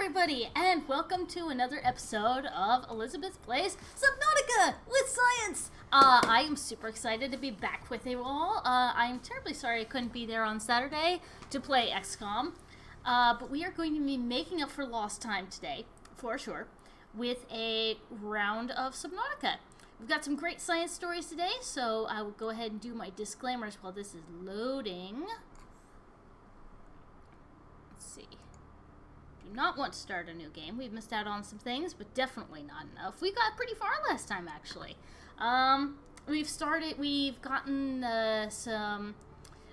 everybody, and welcome to another episode of Elizabeth Plays Subnautica with Science! I am super excited to be back with you all. I'm terribly sorry I couldn't be there on Saturday to play XCOM, but we are going to be making up for lost time today, for sure, with a round of Subnautica. We've got some great science stories today, so I will go ahead and do my disclaimers while this is loading. Let's see. Do not want to start a new game. We've missed out on some things, but definitely not enough. We got pretty far last time, actually. We've gotten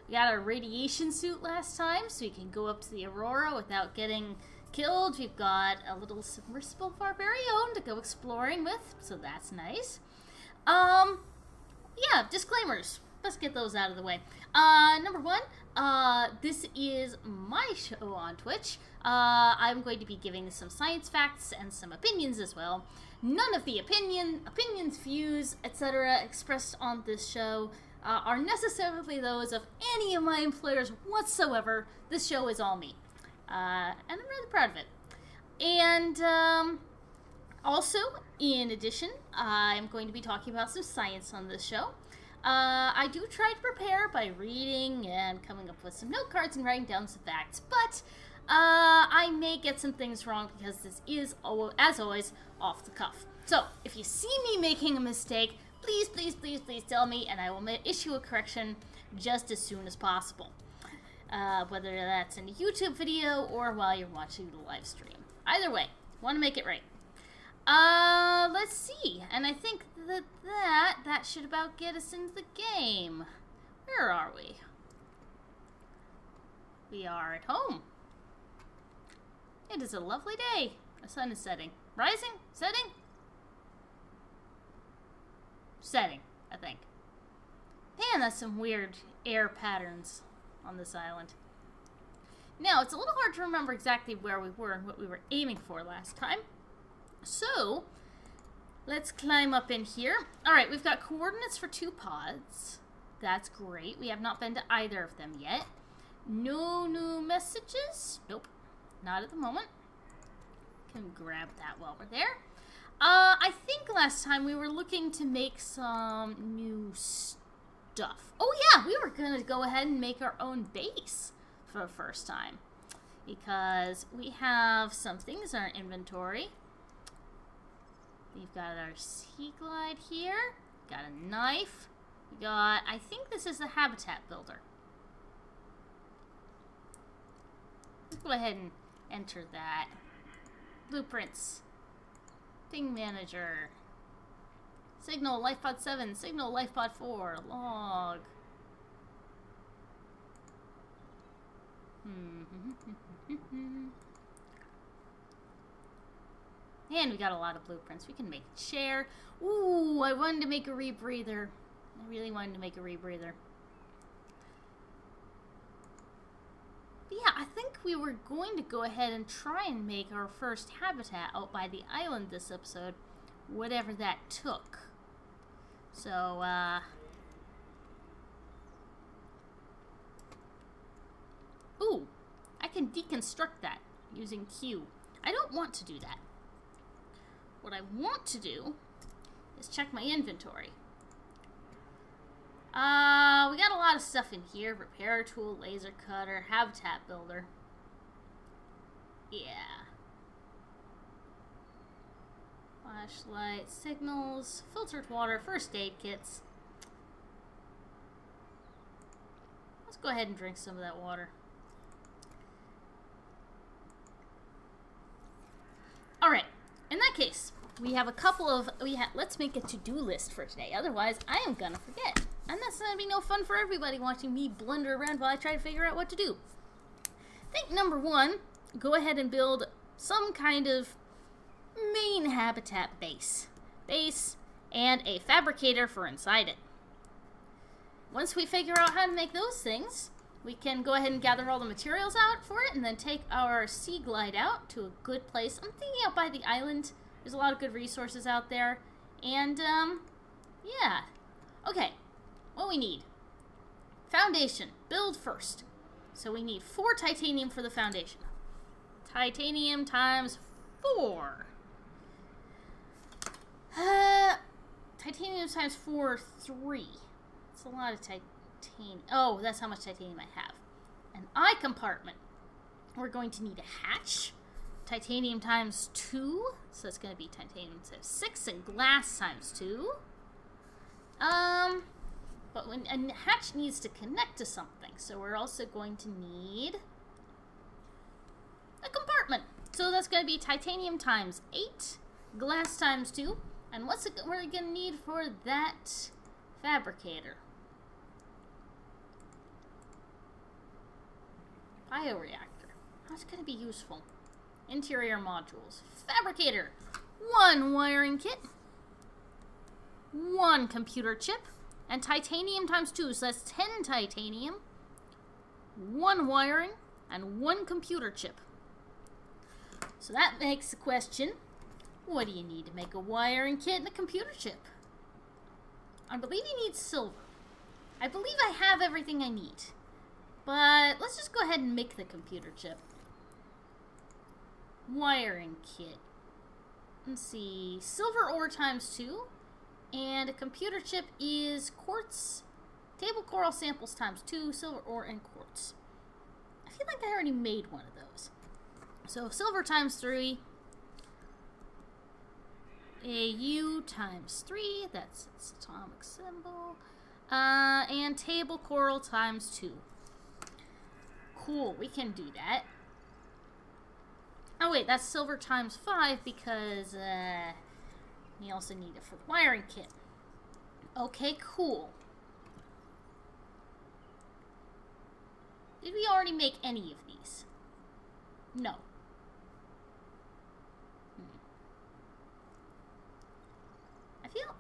we got a radiation suit last time, so we can go up to the Aurora without getting killed. We've got a little submersible of our very own to go exploring with, so that's nice. Yeah, disclaimers. Let's get those out of the way. Number one, this is my show on Twitch. I'm going to be giving some science facts and some opinions as well. None of the opinions, views, etc. expressed on this show are necessarily those of any of my employers whatsoever. This show is all me. And I'm really proud of it. And, also, in addition, I'm going to be talking about some science on this show. I do try to prepare by reading and coming up with some note cards and writing down some facts, but I may get some things wrong because this is, as always, off the cuff. So, if you see me making a mistake, please, please, please, please tell me, and I will issue a correction just as soon as possible. Whether that's in a YouTube video or while you're watching the live stream. Either way, want to make it right. Let's see, and I think that should about get us into the game. Where are we? We are at home. It is a lovely day. The sun is setting. Rising? Setting? Setting, I think. Man, that's some weird air patterns on this island. Now, it's a little hard to remember exactly where we were and what we were aiming for last time. So, let's climb up in here. Alright, we've got coordinates for 2 pods. That's great. We have not been to either of them yet. No new messages? Nope. Not at the moment. Can grab that while we're there. I think last time we were looking to make some new stuff. Oh yeah, we were going to go ahead and make our own base for the first time. Because we have some things in our inventory. We've got our sea glide here. Got a knife. We got, I think this is the habitat builder. Let's go ahead and enter that. Blueprints. Thing manager. Signal, LifePod 7. Signal, LifePod 4. Log. And we got a lot of blueprints. We can make a chair. Ooh, I wanted to make a rebreather. I really wanted to make a rebreather. But yeah, I think we were going to go ahead and try and make our first habitat out by the island this episode. Whatever that took. So, ooh, I can deconstruct that using Q. I don't want to do that. What I want to do is check my inventory. We got a lot of stuff in here. Repair tool, laser cutter, habitat builder. Yeah. Flashlight, signals, filtered water, first aid kits. Let's go ahead and drink some of that water. Alright. In that case, we have a couple of, let's make a to-do list for today, otherwise I am gonna forget. And that's gonna be no fun for everybody watching me blunder around while I try to figure out what to do. I think number 1, go ahead and build some kind of main habitat base. And a fabricator for inside it. Once we figure out how to make those things, we can go ahead and gather all the materials out for it and then take our sea glide out to a good place. I'm thinking out by the island. There's a lot of good resources out there. And, yeah. Okay, what we need. Foundation. Build first. So we need 4 titanium for the foundation. Titanium times 4. Titanium times 4, 3. That's a lot of titanium. Oh, that's how much titanium I have. An eye compartment. We're going to need a hatch. Titanium times 2. So it's going to be titanium times 6 and glass times 2. But when a hatch needs to connect to something, so we're also going to need a compartment. So that's going to be titanium times 8, glass times 2, and what's it we're going to need for that fabricator? Bioreactor. How's it going to be useful? Interior modules. Fabricator. 1 wiring kit. 1 computer chip. And titanium times 2, so that's 10 titanium. 1 wiring and 1 computer chip. So that makes the question, what do you need to make a wiring kit and a computer chip? I believe you need silver. I believe I have everything I need. But let's just go ahead and make the computer chip. Wiring kit. Let's see. Silver ore times 2. And a computer chip is quartz. Table coral samples times 2. Silver ore and quartz. I feel like I already made one of those. So silver times 3. AU times 3. That's its atomic symbol. And table coral times 2. Cool, we can do that. Oh wait, that's silver times 5 because we also need it for the wiring kit. Okay, cool. Did we already make any of these? No.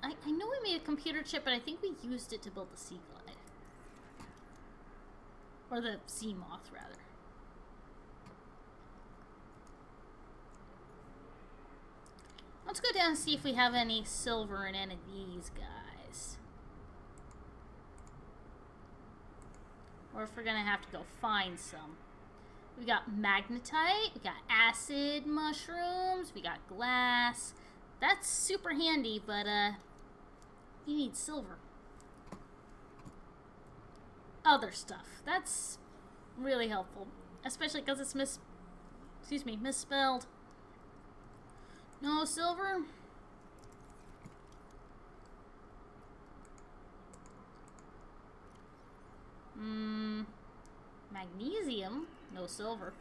I know we made a computer chip, but I think we used it to build the Sea Glide. Or the Sea Moth, rather. Let's go down and see if we have any silver in any of these guys. Or if we're gonna have to go find some. We got magnetite, we got acid mushrooms, we got glass. That's super handy, but you need silver. Other stuff. That's really helpful. Especially because it's misspelled. No silver. Magnesium. No silver.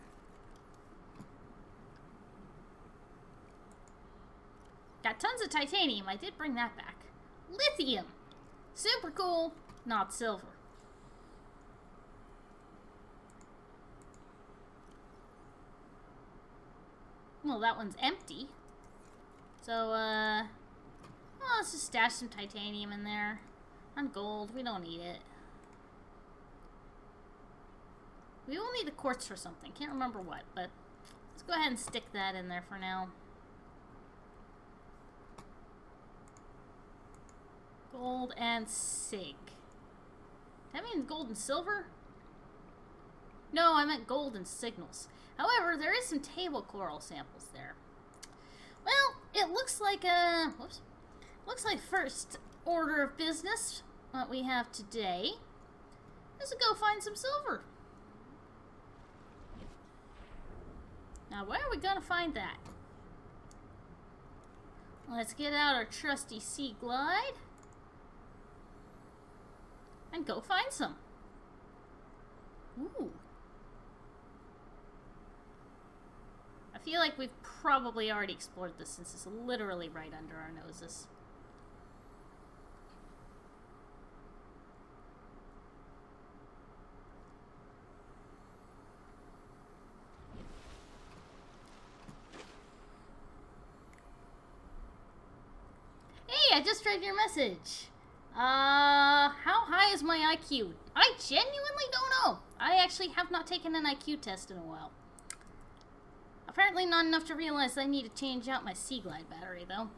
Got tons of titanium. I did bring that back. Lithium. Super cool. Not silver. Well, that one's empty. So, well, let's just stash some titanium in there. And gold. We don't need it. We will need the quartz for something. Can't remember what, but let's go ahead and stick that in there for now. Gold and sig. That means gold and silver? No, I meant gold and signals. However, there is some table coral samples there. Well, it looks like looks like first order of business what we have today is to go find some silver. Now, where are we gonna find that? Let's get out our trusty Sea Glide and go find some. Ooh. I feel like we've probably already explored this since it's literally right under our noses. Hey, I just read your message. How high is my IQ? I genuinely don't know. I actually have not taken an IQ test in a while. Apparently not enough to realize I need to change out my Sea Glide battery, though.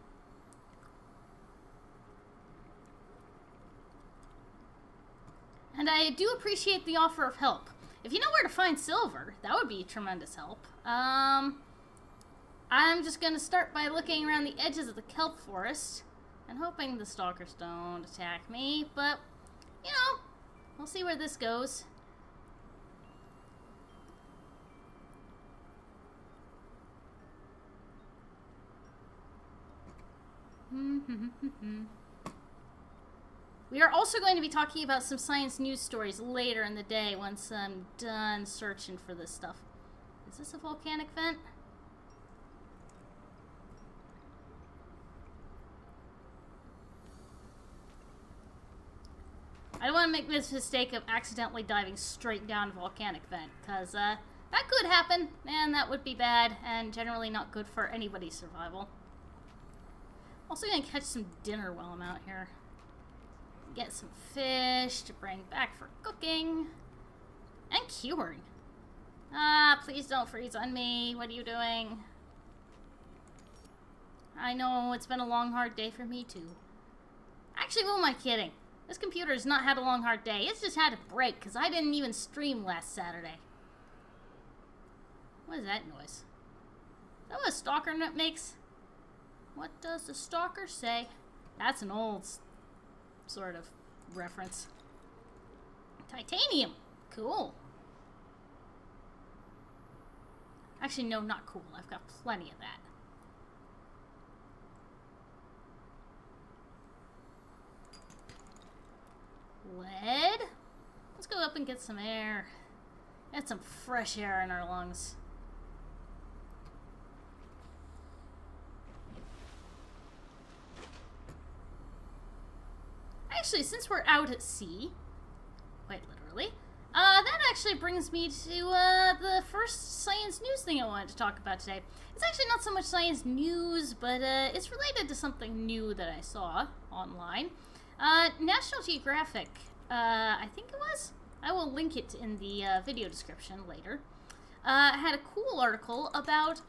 And I do appreciate the offer of help. If you know where to find silver, that would be a tremendous help. I'm just gonna start by looking around the edges of the kelp forest and hoping the stalkers don't attack me, but, you know, we'll see where this goes. We are also going to be talking about some science news stories later in the day once I'm done searching for this stuff. Is this a volcanic vent? I don't want to make this mistake of accidentally diving straight down a volcanic vent, because that could happen, and that would be bad, and generally not good for anybody's survival. Also gonna catch some dinner while I'm out here. Get some fish to bring back for cooking. And curing. Ah, please don't freeze on me. What are you doing? I know, it's been a long, hard day for me, too. Actually, who am I kidding? This computer has not had a long, hard day. It's just had a break, because I didn't even stream last Saturday. What is that noise? Is that what a stalker makes? What does the stalker say? That's an old sort of reference. Titanium! Cool. Actually, no, not cool. I've got plenty of that. Lead? Let's go up and get some air. Get some fresh air in our lungs. Actually, since we're out at sea, quite literally, that actually brings me to the first science news thing I wanted to talk about today. It's actually not so much science news, but it's related to something new that I saw online. National Geographic, I think it was? I will link it in the video description later. Had a cool article about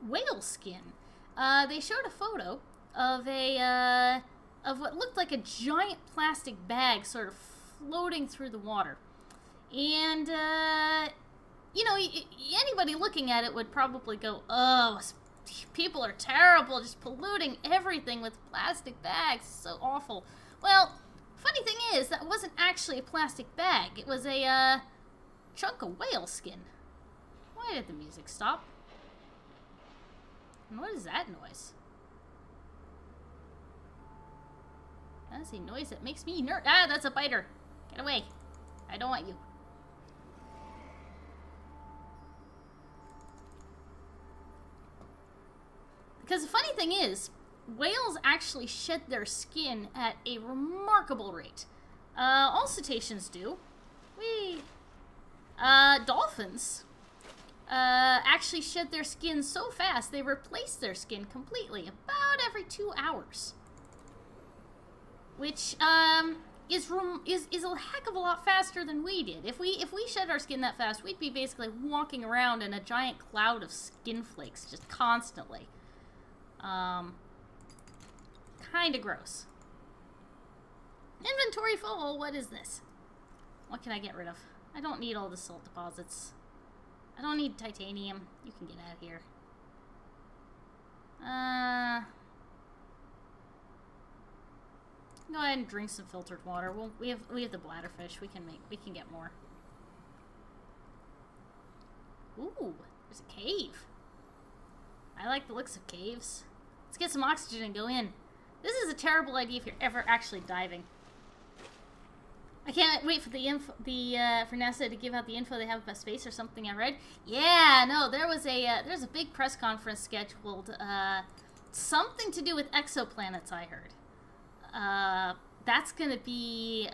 whale skin. They showed a photo of of what looked like a giant plastic bag sort of floating through the water. And, you know, anybody looking at it would probably go, oh, people are terrible, just polluting everything with plastic bags. So awful. Well, funny thing is, that wasn't actually a plastic bag. It was a chunk of whale skin. Why did the music stop? And what is that noise? That's a noise that makes me nervous. Ah, that's a biter. Get away. I don't want you. Because the funny thing is, whales actually shed their skin at a remarkable rate. All cetaceans do. Dolphins actually shed their skin so fast they replace their skin completely about every 2 hours. Which is a heck of a lot faster than we did. If we shed our skin that fast, we'd be basically walking around in a giant cloud of skin flakes just constantly. Kinda gross. Inventory full. What is this? What can I get rid of? I don't need all the salt deposits. I don't need titanium. You can get out of here. Go ahead and drink some filtered water. We have the bladderfish. We can get more. Ooh, there's a cave. I like the looks of caves. Let's get some oxygen and go in. This is a terrible idea if you're ever actually diving. I can't wait for the info, for NASA to give out the info they have about space or something I read. Yeah, no, there's a big press conference scheduled. Something to do with exoplanets, I heard. That's gonna be,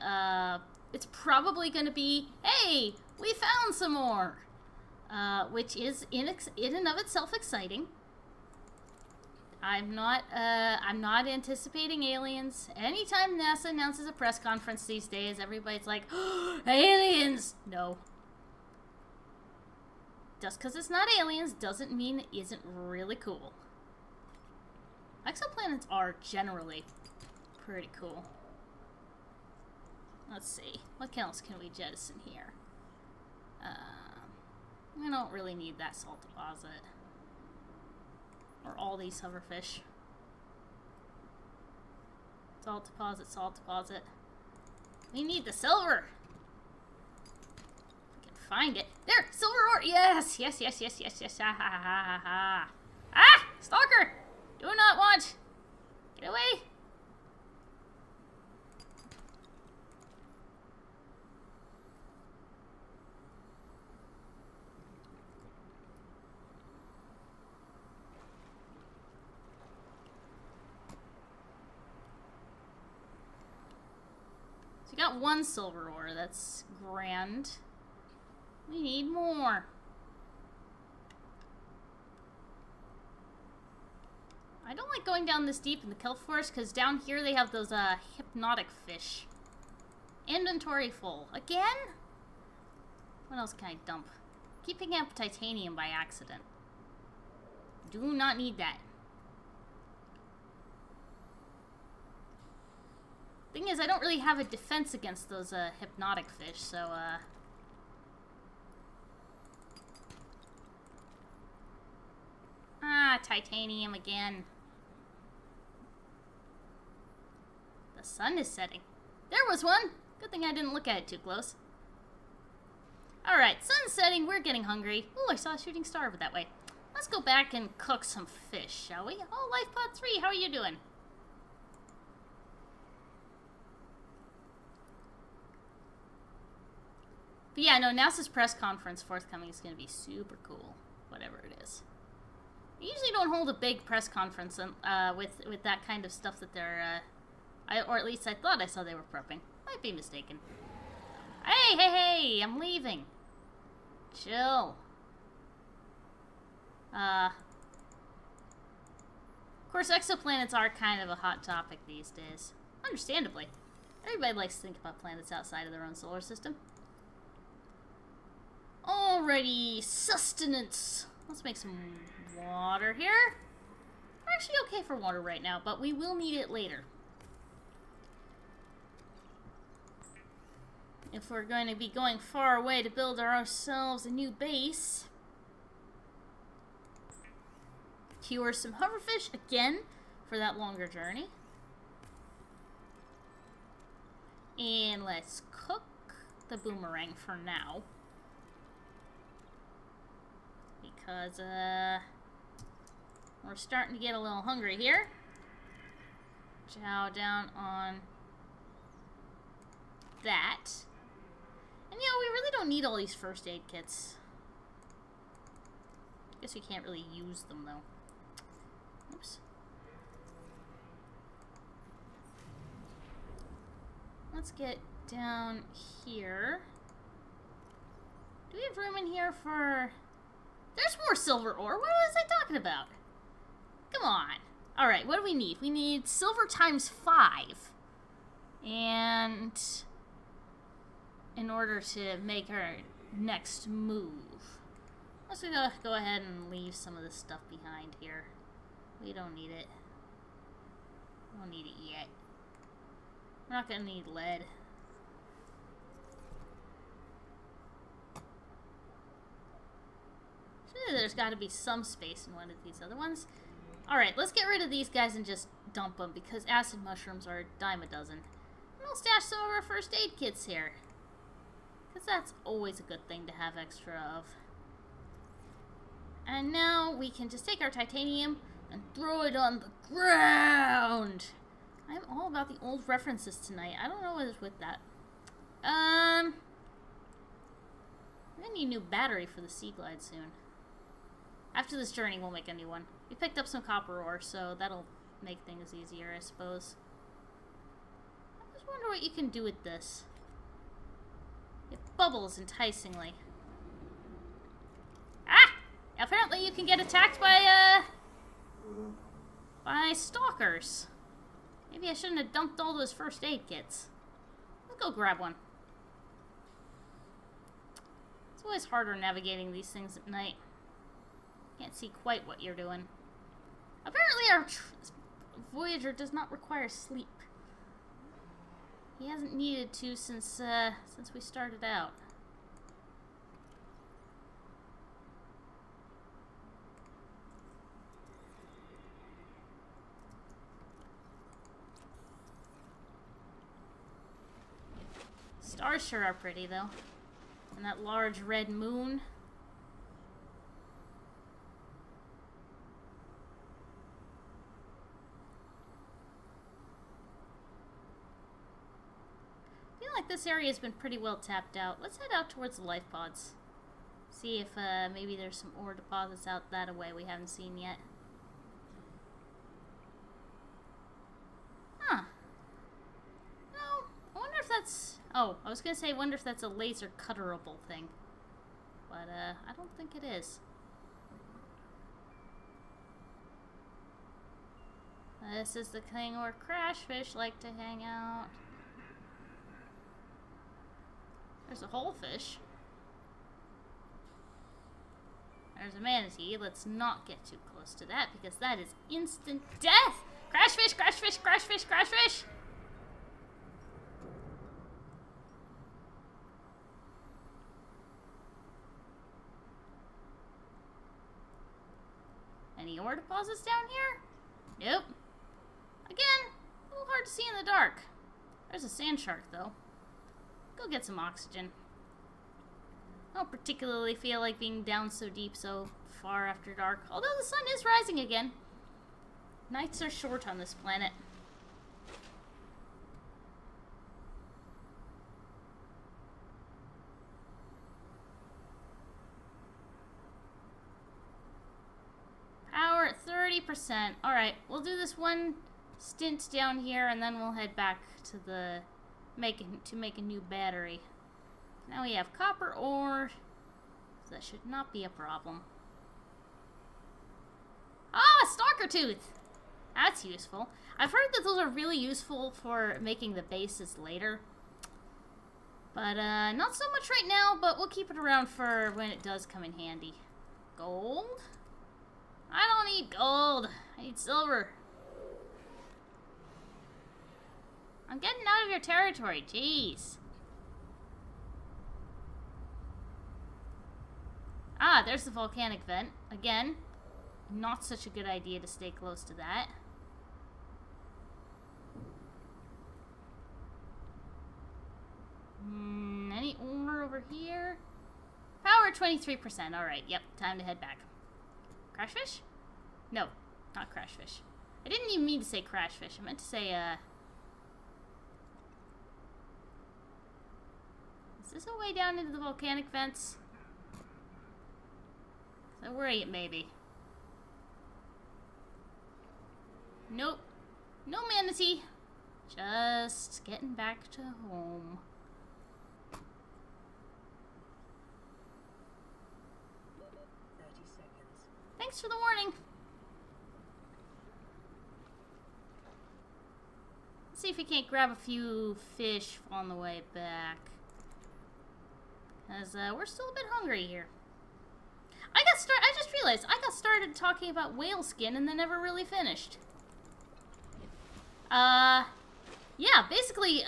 it's probably gonna be, hey, we found some more! Which is in and of itself exciting. I'm not anticipating aliens. Anytime NASA announces a press conference these days, everybody's like, oh, aliens! No. Just because it's not aliens doesn't mean it isn't really cool. Exoplanets are generally pretty cool. Let's see. What else can we jettison here? We don't really need that salt deposit. Or all these hoverfish. Salt deposit, salt deposit. We need the silver! If we can find it. There! Silver ore! Yes! Yes, yes, yes, yes, yes. Ha ha ha ha ha. Ah! Stalker! Do not want! Get away! So we got one silver ore. That's grand. We need more. I don't like going down this deep in the kelp forest because down here they have those hypnotic fish. Inventory full. Again? What else can I dump? Keep picking up titanium by accident. Do not need that. Thing is, I don't really have a defense against those hypnotic fish, so Ah, titanium again. The sun is setting. There was one! Good thing I didn't look at it too close. Alright, sun's setting, we're getting hungry. Ooh, I saw a shooting star over that way. Let's go back and cook some fish, shall we? Oh, LifePod 3, how are you doing? But yeah, no, NASA's press conference forthcoming is going to be super cool. Whatever it is. They usually don't hold a big press conference with that kind of stuff that they're, or at least I thought I saw they were prepping. Might be mistaken. Hey, hey, hey! I'm leaving. Chill. Of course, exoplanets are kind of a hot topic these days. Understandably. Everybody likes to think about planets outside of their own solar system. Alrighty, sustenance. Let's make some water here. We're actually okay for water right now, but we will need it later. If we're going to be going far away to build ourselves a new base. Cure some hoverfish again for that longer journey. And let's cook the boomerang for now. Because, we're starting to get a little hungry here. Chow down on that. And, you know, we really don't need all these first aid kits. Guess we can't really use them, though. Oops. Let's get down here. Do we have room in here for... There's more silver ore. What was I talking about? Come on. Alright, what do we need? We need silver times 5. And... in order to make our next move. Let's go ahead and leave some of this stuff behind here. We don't need it. We don't need it yet. We're not gonna need lead. Surely there's gotta be some space in one of these other ones. Alright, let's get rid of these guys and just dump them, because acid mushrooms are a dime a dozen. And we'll stash some of our first aid kits here. Because that's always a good thing to have extra of. And now we can just take our titanium and throw it on the ground. I'm all about the old references tonight. I don't know what is with that. I need a new battery for the Sea Glide soon. After this journey, we'll make a new one. We picked up some copper ore, so that'll make things easier, I suppose. I just wonder what you can do with this. It bubbles enticingly. Ah! Apparently you can get attacked by stalkers. Maybe I shouldn't have dumped all those first aid kits. Let's go grab one. It's always harder navigating these things at night. Can't see quite what you're doing. Apparently our Voyager does not require sleep. He hasn't needed to since we started out. Stars sure are pretty, though. And that large red moon. I feel like this area has been pretty well tapped out. Let's head out towards the life pods. See if maybe there's some ore deposits out that away we haven't seen yet. Huh. No, I wonder if that's... Oh, I was gonna say, I wonder if that's a laser cutterable thing. But, I don't think it is. This is the thing where crashfish like to hang out. There's a whole fish. There's a manatee. Let's not get too close to that because that is instant death! Crashfish, crashfish, crashfish, crashfish! Any ore deposits down here? Nope. Again, a little hard to see in the dark. There's a sand shark, though. Go get some oxygen. I don't particularly feel like being down so deep so far after dark, although the sun is rising again. Nights are short on this planet. Power at 30%. Alright, we'll do this one stint down here and then we'll head back to the make a new battery. Now we have copper ore, so that should not be a problem. Ah, stalker tooth! That's useful. I've heard that those are really useful for making the bases later. But, not so much right now, but we'll keep it around for when it does come in handy. Gold? I don't need gold. I need silver. I'm getting out of your territory, jeez. Ah, there's the volcanic vent. Again, not such a good idea to stay close to that. Any ore over here? Power 23%. Alright, yep, time to head back. Crashfish? No, not crashfish. I didn't even mean to say crashfish. I meant to say, is this a way down into the volcanic vents? So where it may be. Nope. No manatee. Just getting back to home. Thanks for the warning. Let's see if we can't grab a few fish on the way back. Because we're still a bit hungry here. I just realized I got started talking about whale skin and then never really finished. Yeah, basically,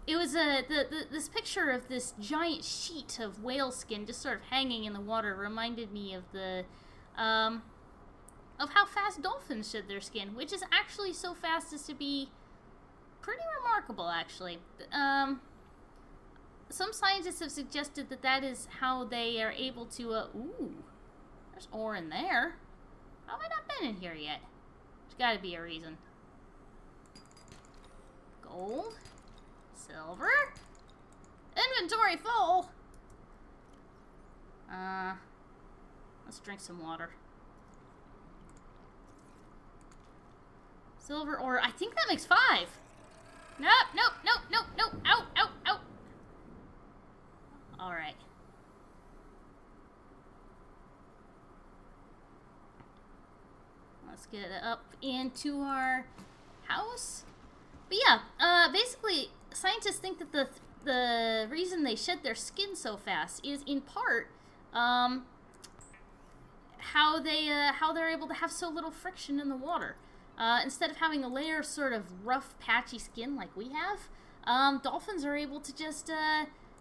it was this picture of this giant sheet of whale skin just sort of hanging in the water reminded me of the, of how fast dolphins shed their skin, which is actually so fast as to be pretty remarkable, actually. Some scientists have suggested that that is how they are able to, ooh, there's ore in there. How have I not been in here yet? There's gotta be a reason. Gold. Silver. Inventory full! Let's drink some water. Silver ore, I think that makes 5. Nope, nope, nope, nope, nope, out, out, out. Alright. Let's get up into our house. But yeah, basically, scientists think that the reason they shed their skin so fast is in part, how they're able to have so little friction in the water. Instead of having a layer of sort of rough, patchy skin like we have, dolphins are able to just,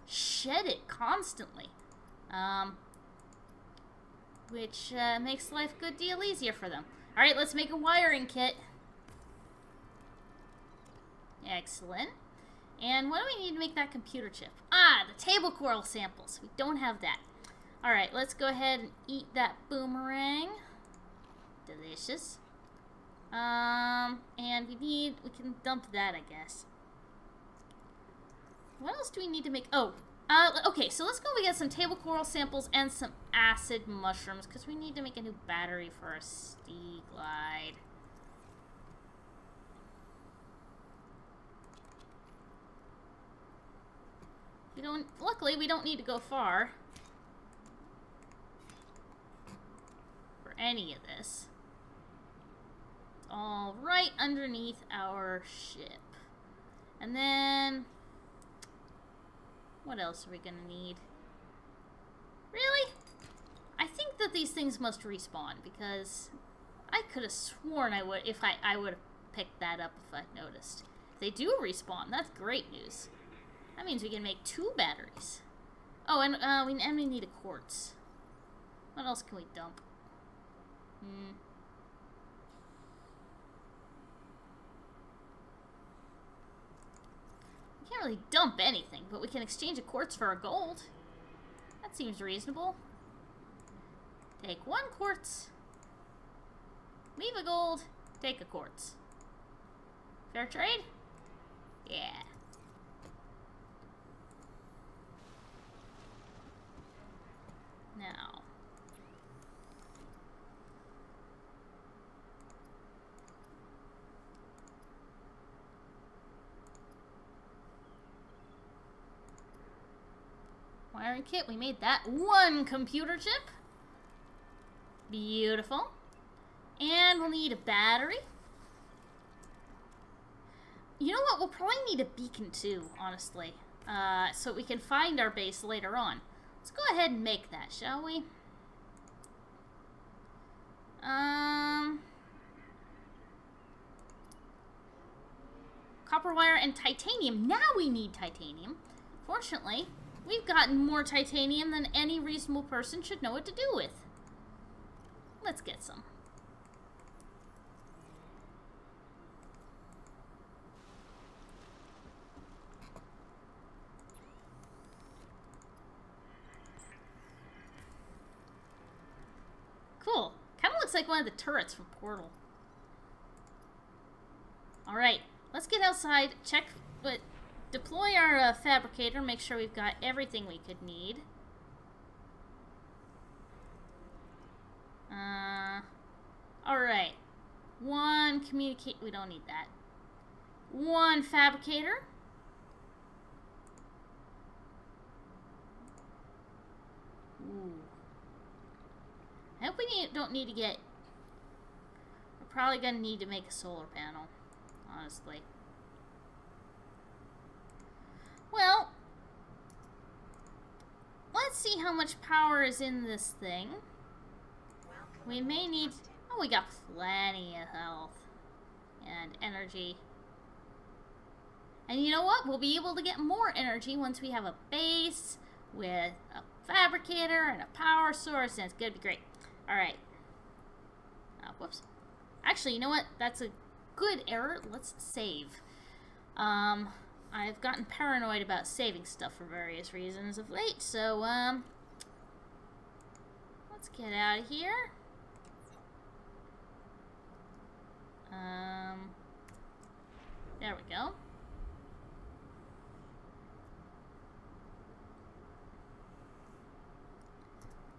shed it constantly, which makes life a good deal easier for them. Alright, let's make a wiring kit. Excellent. And what do we need to make that computer chip? Ah, the table coral samples. We don't have that. Alright, let's go ahead and eat that boomerang. Delicious. And we can dump that, I guess. What else do we need to make? Oh, okay, so let's go get some table coral samples and some acid mushrooms, because we need to make a new battery for our Steeglide. Luckily, we don't need to go far for any of this. It's all right underneath our ship. And then, what else are we gonna need? Really? I think that these things must respawn, because I could have sworn I would have picked that up if I'd noticed. If they do respawn, that's great news. That means we can make 2 batteries. Oh, and we need a quartz. What else can we dump? We can't really dump anything, but we can exchange a quartz for a gold. That seems reasonable. Take 1 quartz. Leave a gold. Take a quartz. Fair trade? Yeah. Now. Wiring kit, we made that 1 computer chip. Beautiful. And we'll need a battery. You know what? We'll probably need a beacon too, honestly. So we can find our base later on. Let's go ahead and make that, shall we? Copper wire and titanium. Now we need titanium. Fortunately, we've gotten more titanium than any reasonable person should know what to do with. Let's get some. Cool. Kind of looks like one of the turrets from Portal. Alright, let's get outside, deploy our fabricator, make sure we've got everything we could need. Alright. 1 communicate, we don't need that. 1 fabricator. Ooh. I hope we don't need to get... We're probably going to need to make a solar panel, honestly. Well, let's see how much power is in this thing. We may need... Oh, we got plenty of health and energy. And you know what? We'll be able to get more energy once we have a base with a fabricator and a power source, and it's going to be great. Alright. Whoops. Actually, you know what? That's a good error. Let's save. I've gotten paranoid about saving stuff for various reasons of late, so, let's get out of here. There we go.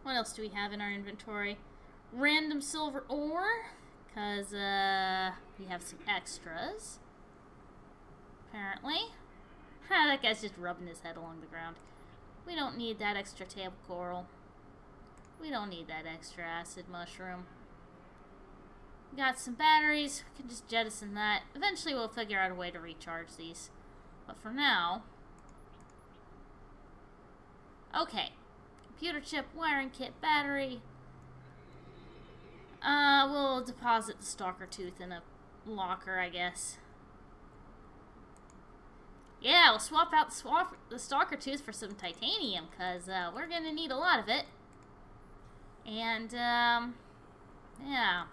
What else do we have in our inventory? Random silver ore, because we have some extras. Apparently. Ha, that guy's just rubbing his head along the ground. We don't need that extra table coral. We don't need that extra acid mushroom. We got some batteries. We can just jettison that. Eventually we'll figure out a way to recharge these. But for now... Okay. Computer chip, wiring kit, battery. We'll deposit the stalker tooth in a locker, I guess. Yeah, we'll swap out the stalker tooth for some titanium, because we're going to need a lot of it. And, yeah.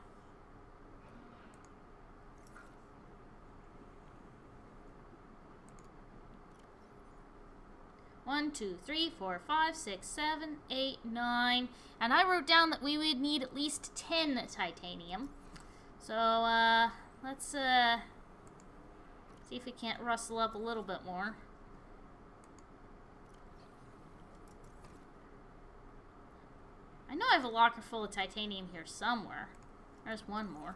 1, 2, 3, 4, 5, 6, 7, 8, 9. And I wrote down that we would need at least 10 titanium. So, let's, see if we can't rustle up a little bit more. I know I have a locker full of titanium here somewhere. There's one more.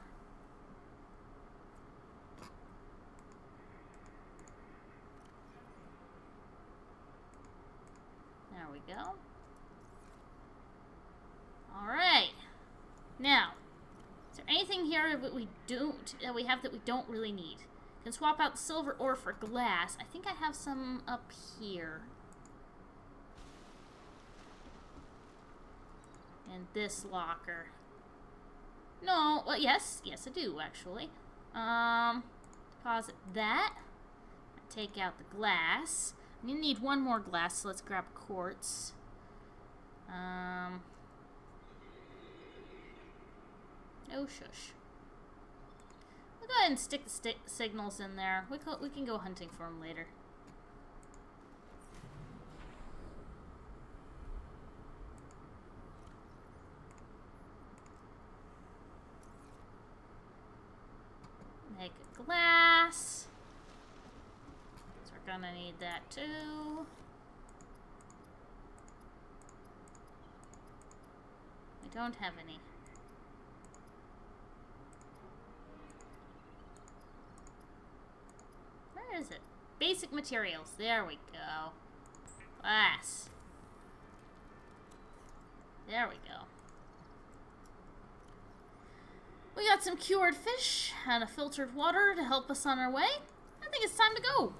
There we go. Alright. Now, is there anything here that we have that we don't really need? Can swap out silver ore for glass. I think I have some up here. In this locker. No, well, yes, I do, actually. Deposit that. Take out the glass. I'm gonna need one more glass, so let's grab quartz. Oh, shush. We'll go ahead and stick the signals in there. We can go hunting for them later. Make a glass. So we're gonna need that too. We don't have any. Where is it? Basic materials. There we go. Glass. There we go. We got some cured fish and a filtered water to help us on our way. I think it's time to go.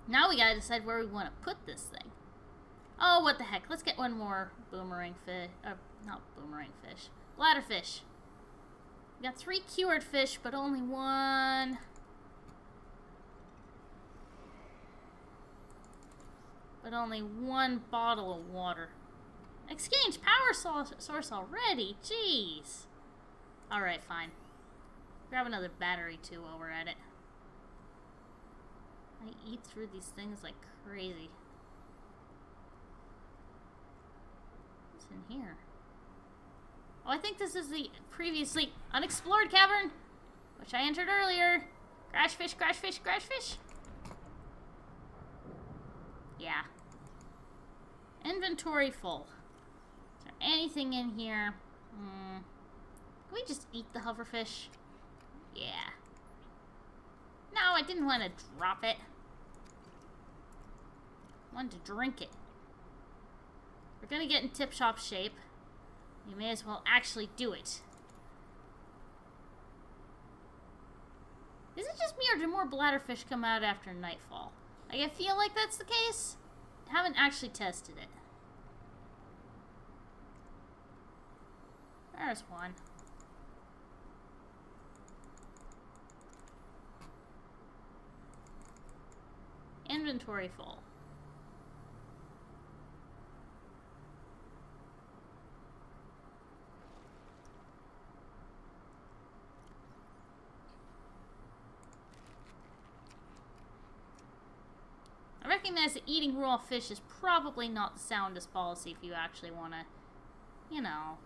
Now we gotta decide where we want to put this thing. Oh, what the heck. Let's get one more boomerang fish. Not boomerang fish. Bladderfish. We got 3 cured fish, but only 1. But only 1 bottle of water. Exchange power source already? Jeez. Alright, fine. Grab another battery too while we're at it. I eat through these things like crazy. What's in here? Oh, I think this is the previously unexplored cavern, which I entered earlier. Crash fish, crash fish, crash fish. Yeah. Inventory full. Is there anything in here? Can we just eat the hoverfish? Yeah. No, I didn't want to drop it. I wanted to drink it. We're gonna get in tip-top shape. You may as well actually do it. Is it just me, or do more bladderfish come out after nightfall? Like, I feel like that's the case. I haven't actually tested it. There's one. Inventory full. I recognize that eating raw fish is probably not the soundest policy if you actually want to, you know,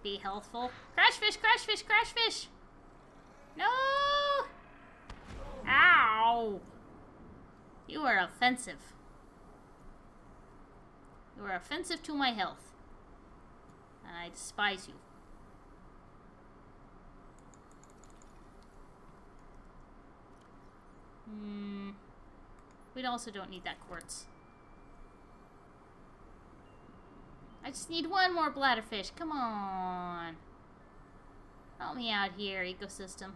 be healthful. Crash fish, crash fish, crash fish! No! Ow! You are offensive. You are offensive to my health. And I despise you. We also don't need that quartz. I just need one more bladderfish. Come on. Help me out here, ecosystem.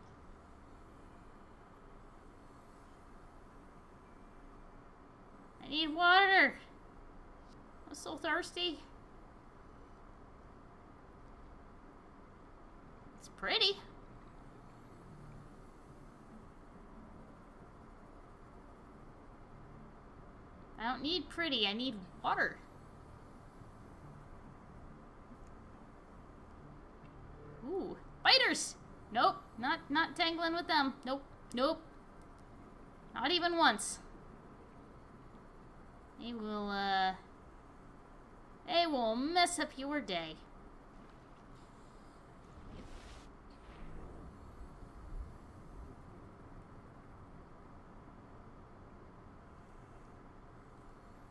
I need water. I'm so thirsty. It's pretty. I don't need pretty, I need water. Ooh, biters! Nope, not tangling with them. Nope, nope. Not even once. They will mess up your day.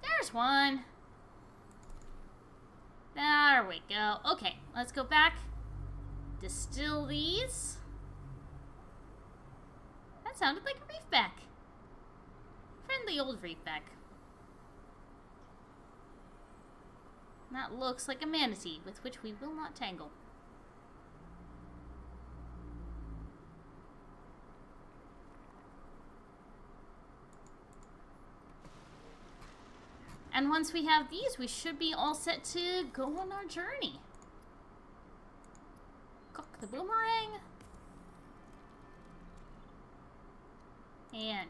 There's one. There we go. Okay, let's go back. Distill these. That sounded like a reefback. Friendly old reefback. That looks like a manatee, with which we will not tangle. And once we have these, we should be all set to go on our journey. Cook the boomerang. And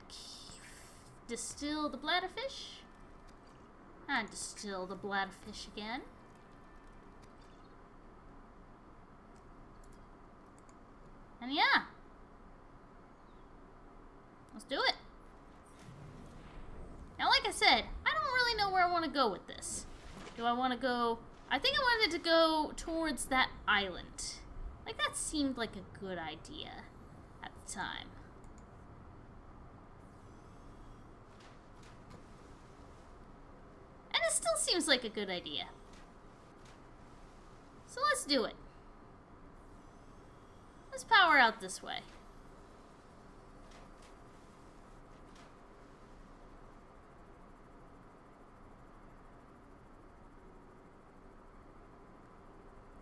distill the bladderfish. And distill the bladderfish again. And yeah. Let's do it. Now, like I said, I don't really know where I want to go with this. Do I want to go... I think I wanted to go towards that island. Like, that seemed like a good idea at the time. And it still seems like a good idea. So let's do it. Let's power out this way.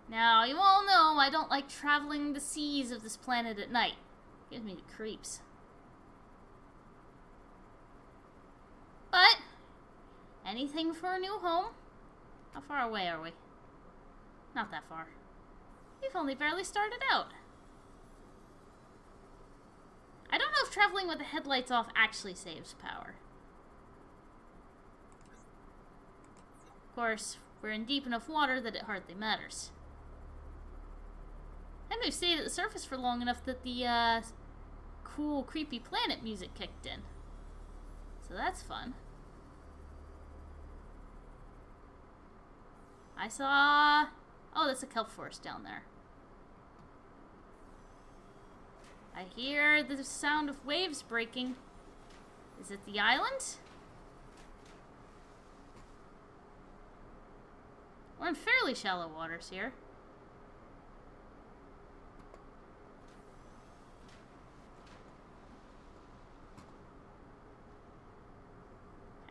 Now, you all know I don't like traveling the seas of this planet at night. It gives me the creeps. But, anything for a new home? How far away are we? Not that far. We've only barely started out. I don't know if traveling with the headlights off actually saves power. Of course, we're in deep enough water that it hardly matters. And we've stayed at the surface for long enough that the cool, creepy planet music kicked in. So that's fun. I saw... Oh, that's a kelp forest down there. I hear the sound of waves breaking. Is it the island? We're in fairly shallow waters here.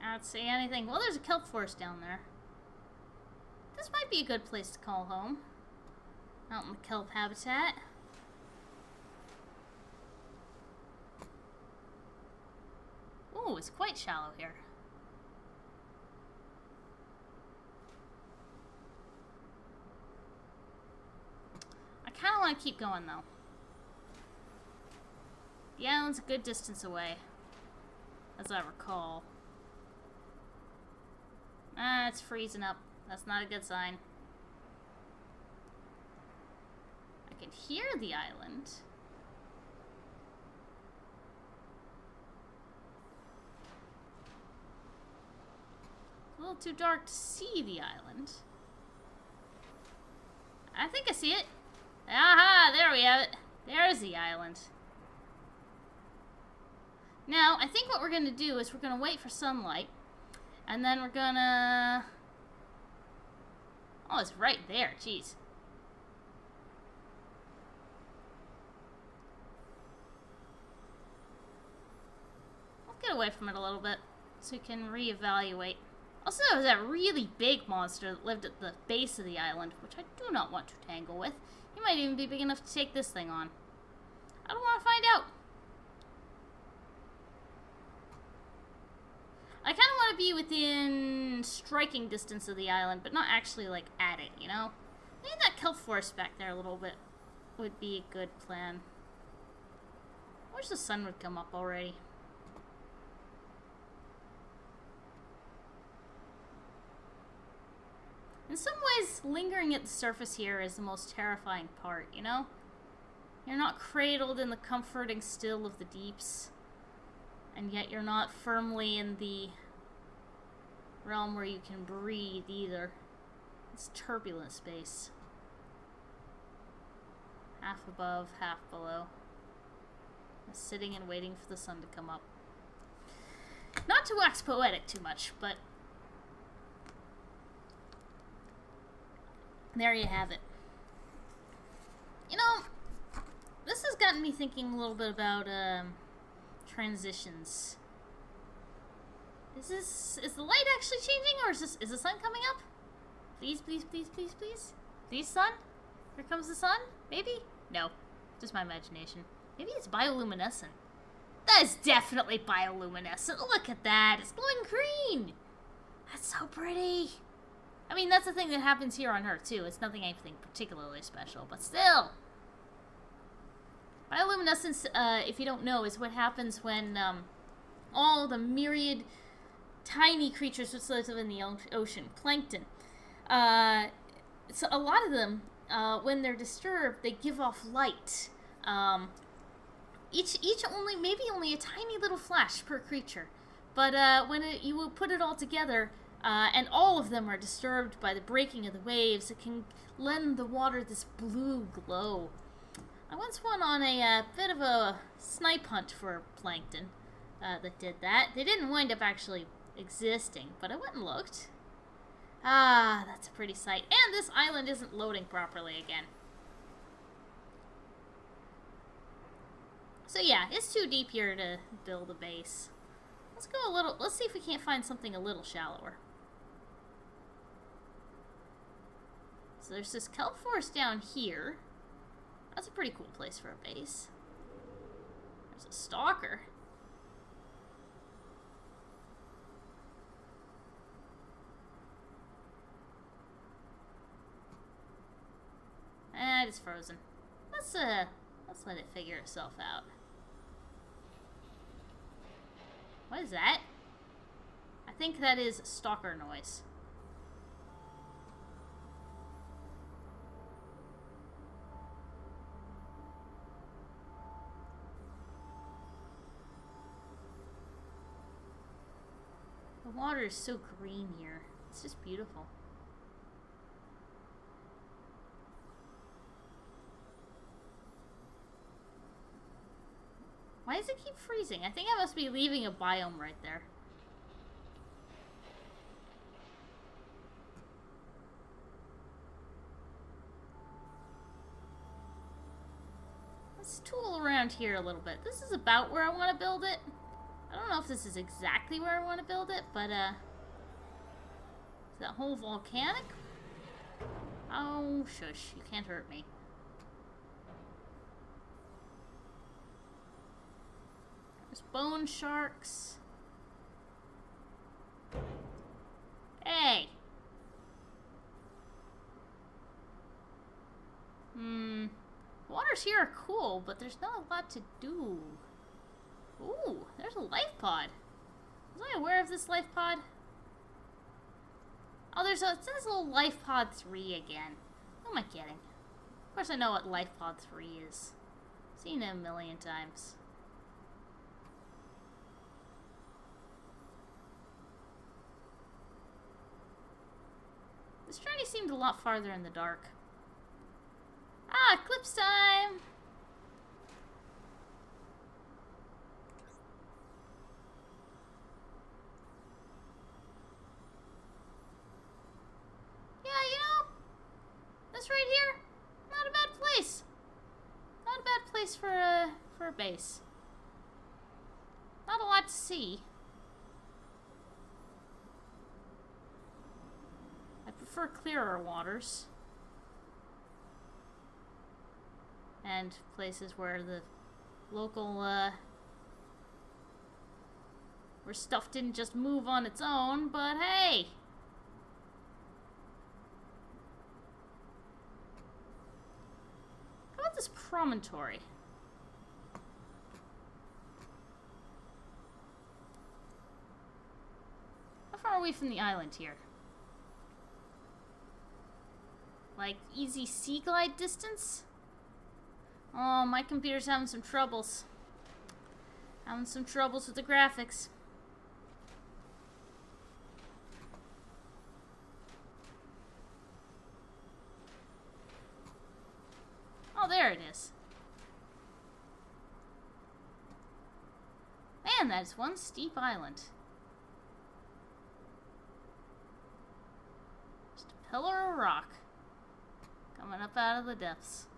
I don't see anything. Well, there's a kelp forest down there. This might be a good place to call home. Out in the kelp habitat. Ooh, it's quite shallow here. I kind of want to keep going, though. The island's a good distance away, as I recall. Ah, it's freezing up. That's not a good sign. I can hear the island. A little too dark to see the island. I think I see it. Aha! There we have it. There's the island. Now, I think what we're going to do is we're going to wait for sunlight. And then we're gonna... Oh, it's right there. Jeez. Let's get away from it a little bit so we can reevaluate. Also, there was that really big monster that lived at the base of the island, which I do not want to tangle with. He might even be big enough to take this thing on. I don't want to find out. I kind of want to be within striking distance of the island, but not actually, like, at it, you know? Maybe that kelp forest back there a little bit would be a good plan. I wish the sun would come up already. In some ways, lingering at the surface here is the most terrifying part, you know? You're not cradled in the comforting still of the deeps. And yet you're not firmly in the realm where you can breathe either. It's turbulent space. Half above, half below. Sitting and waiting for the sun to come up. Not to wax poetic too much, but there you have it. You know, this has gotten me thinking a little bit about transitions. Is the light actually changing, or is the sun coming up? Please, please, please, please, please. Please, sun? Here comes the sun? Maybe? No. Just my imagination. Maybe it's bioluminescent. That is definitely bioluminescent. Look at that. It's glowing green. That's so pretty. I mean, that's the thing that happens here on Earth, too. It's nothing anything particularly special, but still. Bioluminescence, if you don't know, is what happens when all the myriad tiny creatures which live in the ocean, plankton, so a lot of them, when they're disturbed, they give off light. Each only a tiny little flash per creature. But when you will put it all together, and all of them are disturbed by the breaking of the waves, it can lend the water this blue glow. I once went on a bit of a snipe hunt for plankton that did that. They didn't wind up actually existing, but I went and looked. Ah, that's a pretty sight. And this island isn't loading properly again. So yeah, it's too deep here to build a base. Let's see if we can't find something a little shallower. So there's this kelp forest down here. That's a pretty cool place for a base. There's a stalker. It's frozen. Let's let it figure itself out. What is that? I think that is stalker noise. The water is so green here. It's just beautiful. Why does it keep freezing? I think I must be leaving a biome right there. Let's tool around here a little bit. This is about where I want to build it. I don't know if this is exactly where I want to build it, but, is that whole volcanic? Oh, shush. You can't hurt me. There's bone sharks. Hey! Waters here are cool, but there's not a lot to do. Ooh, there's a life pod. Was I aware of this life pod? Oh, it says little life pod 3 again. Who am I kidding? Of course I know what life pod 3 is. Seen it a million times. This journey seemed a lot farther in the dark. Ah, eclipse time! Yeah, you know, this right here, not a bad place. Not a bad place for a base. Not a lot to see. I prefer clearer waters. And places where the local, where stuff didn't just move on its own, but hey! How about this promontory? How far are we from the island here? Like, easy sea glide distance? Oh, my computer's having some troubles. Having some troubles with the graphics. Oh, there it is. Man, that's one steep island. Just a pillar of rock coming up out of the depths.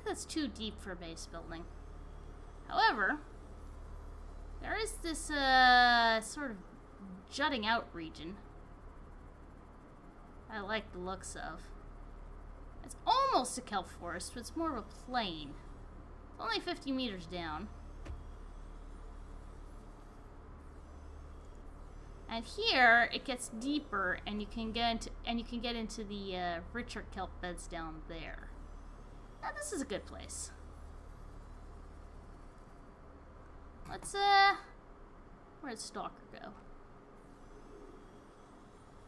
That's too deep for base building. However, there is this sort of jutting out region I like the looks of. It's almost a kelp forest, but it's more of a plain. It's only 50 meters down. And here it gets deeper, and you can get into the richer kelp beds down there. Now, this is a good place. Let's, where'd Stalker go?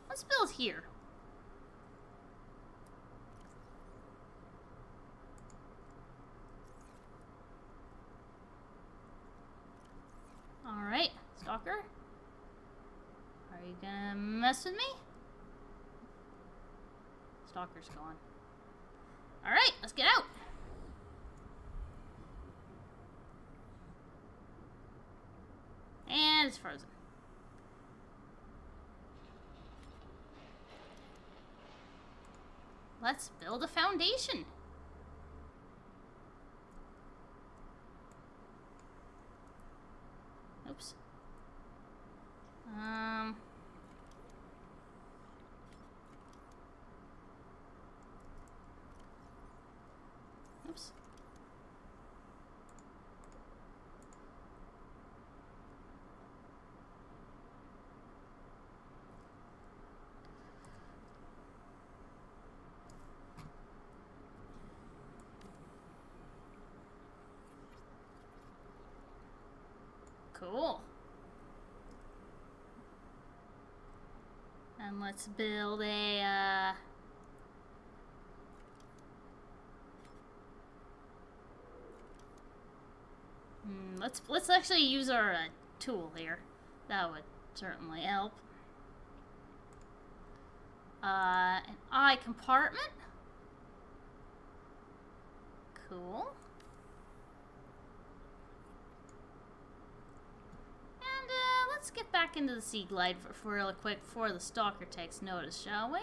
Let's build here. Alright, Stalker. Are you gonna mess with me? Stalker's gone. Alright, let's get out. And it's frozen. Let's build a foundation. Oops. Oops. Cool. And let's build a, let's actually use our tool here. That would certainly help. An eye compartment. Cool. And let's get back into the Sea Glide for real quick before the Stalker takes notice, shall we?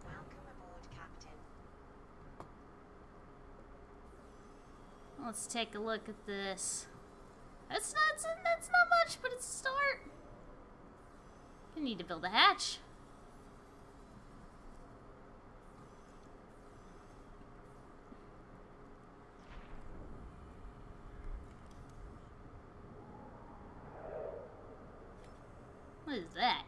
Welcome aboard, Captain. Let's take a look at this. That's not much, but it's a start. You need to build a hatch. What is that?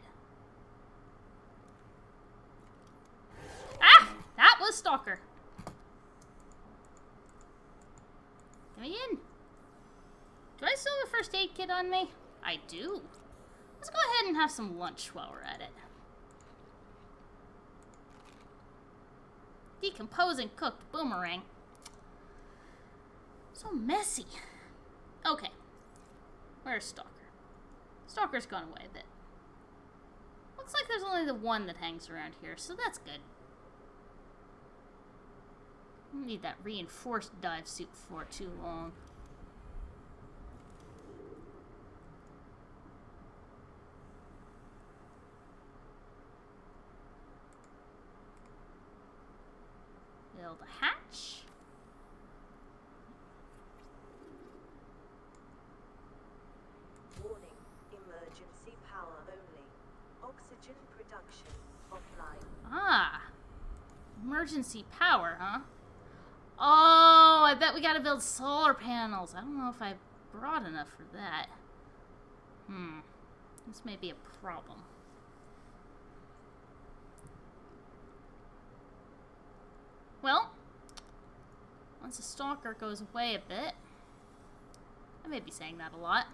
Ah! That was Stalker. Let me in. Do I still have a first aid kit on me? I do. Let's go ahead and have some lunch while we're at it. Decomposing cooked boomerang. So messy. Okay. Where's Stalker? Stalker's gone away a bit. Looks like there's only the one that hangs around here, so that's good. I need that reinforced dive suit for too long. Build a hatch. Warning, emergency power only. Oxygen production offline. Ah. Emergency power, huh? Oh, I bet we gotta build solar panels. I don't know if I brought enough for that. This may be a problem. Well, once the Stalker goes away a bit, I may be saying that a lot.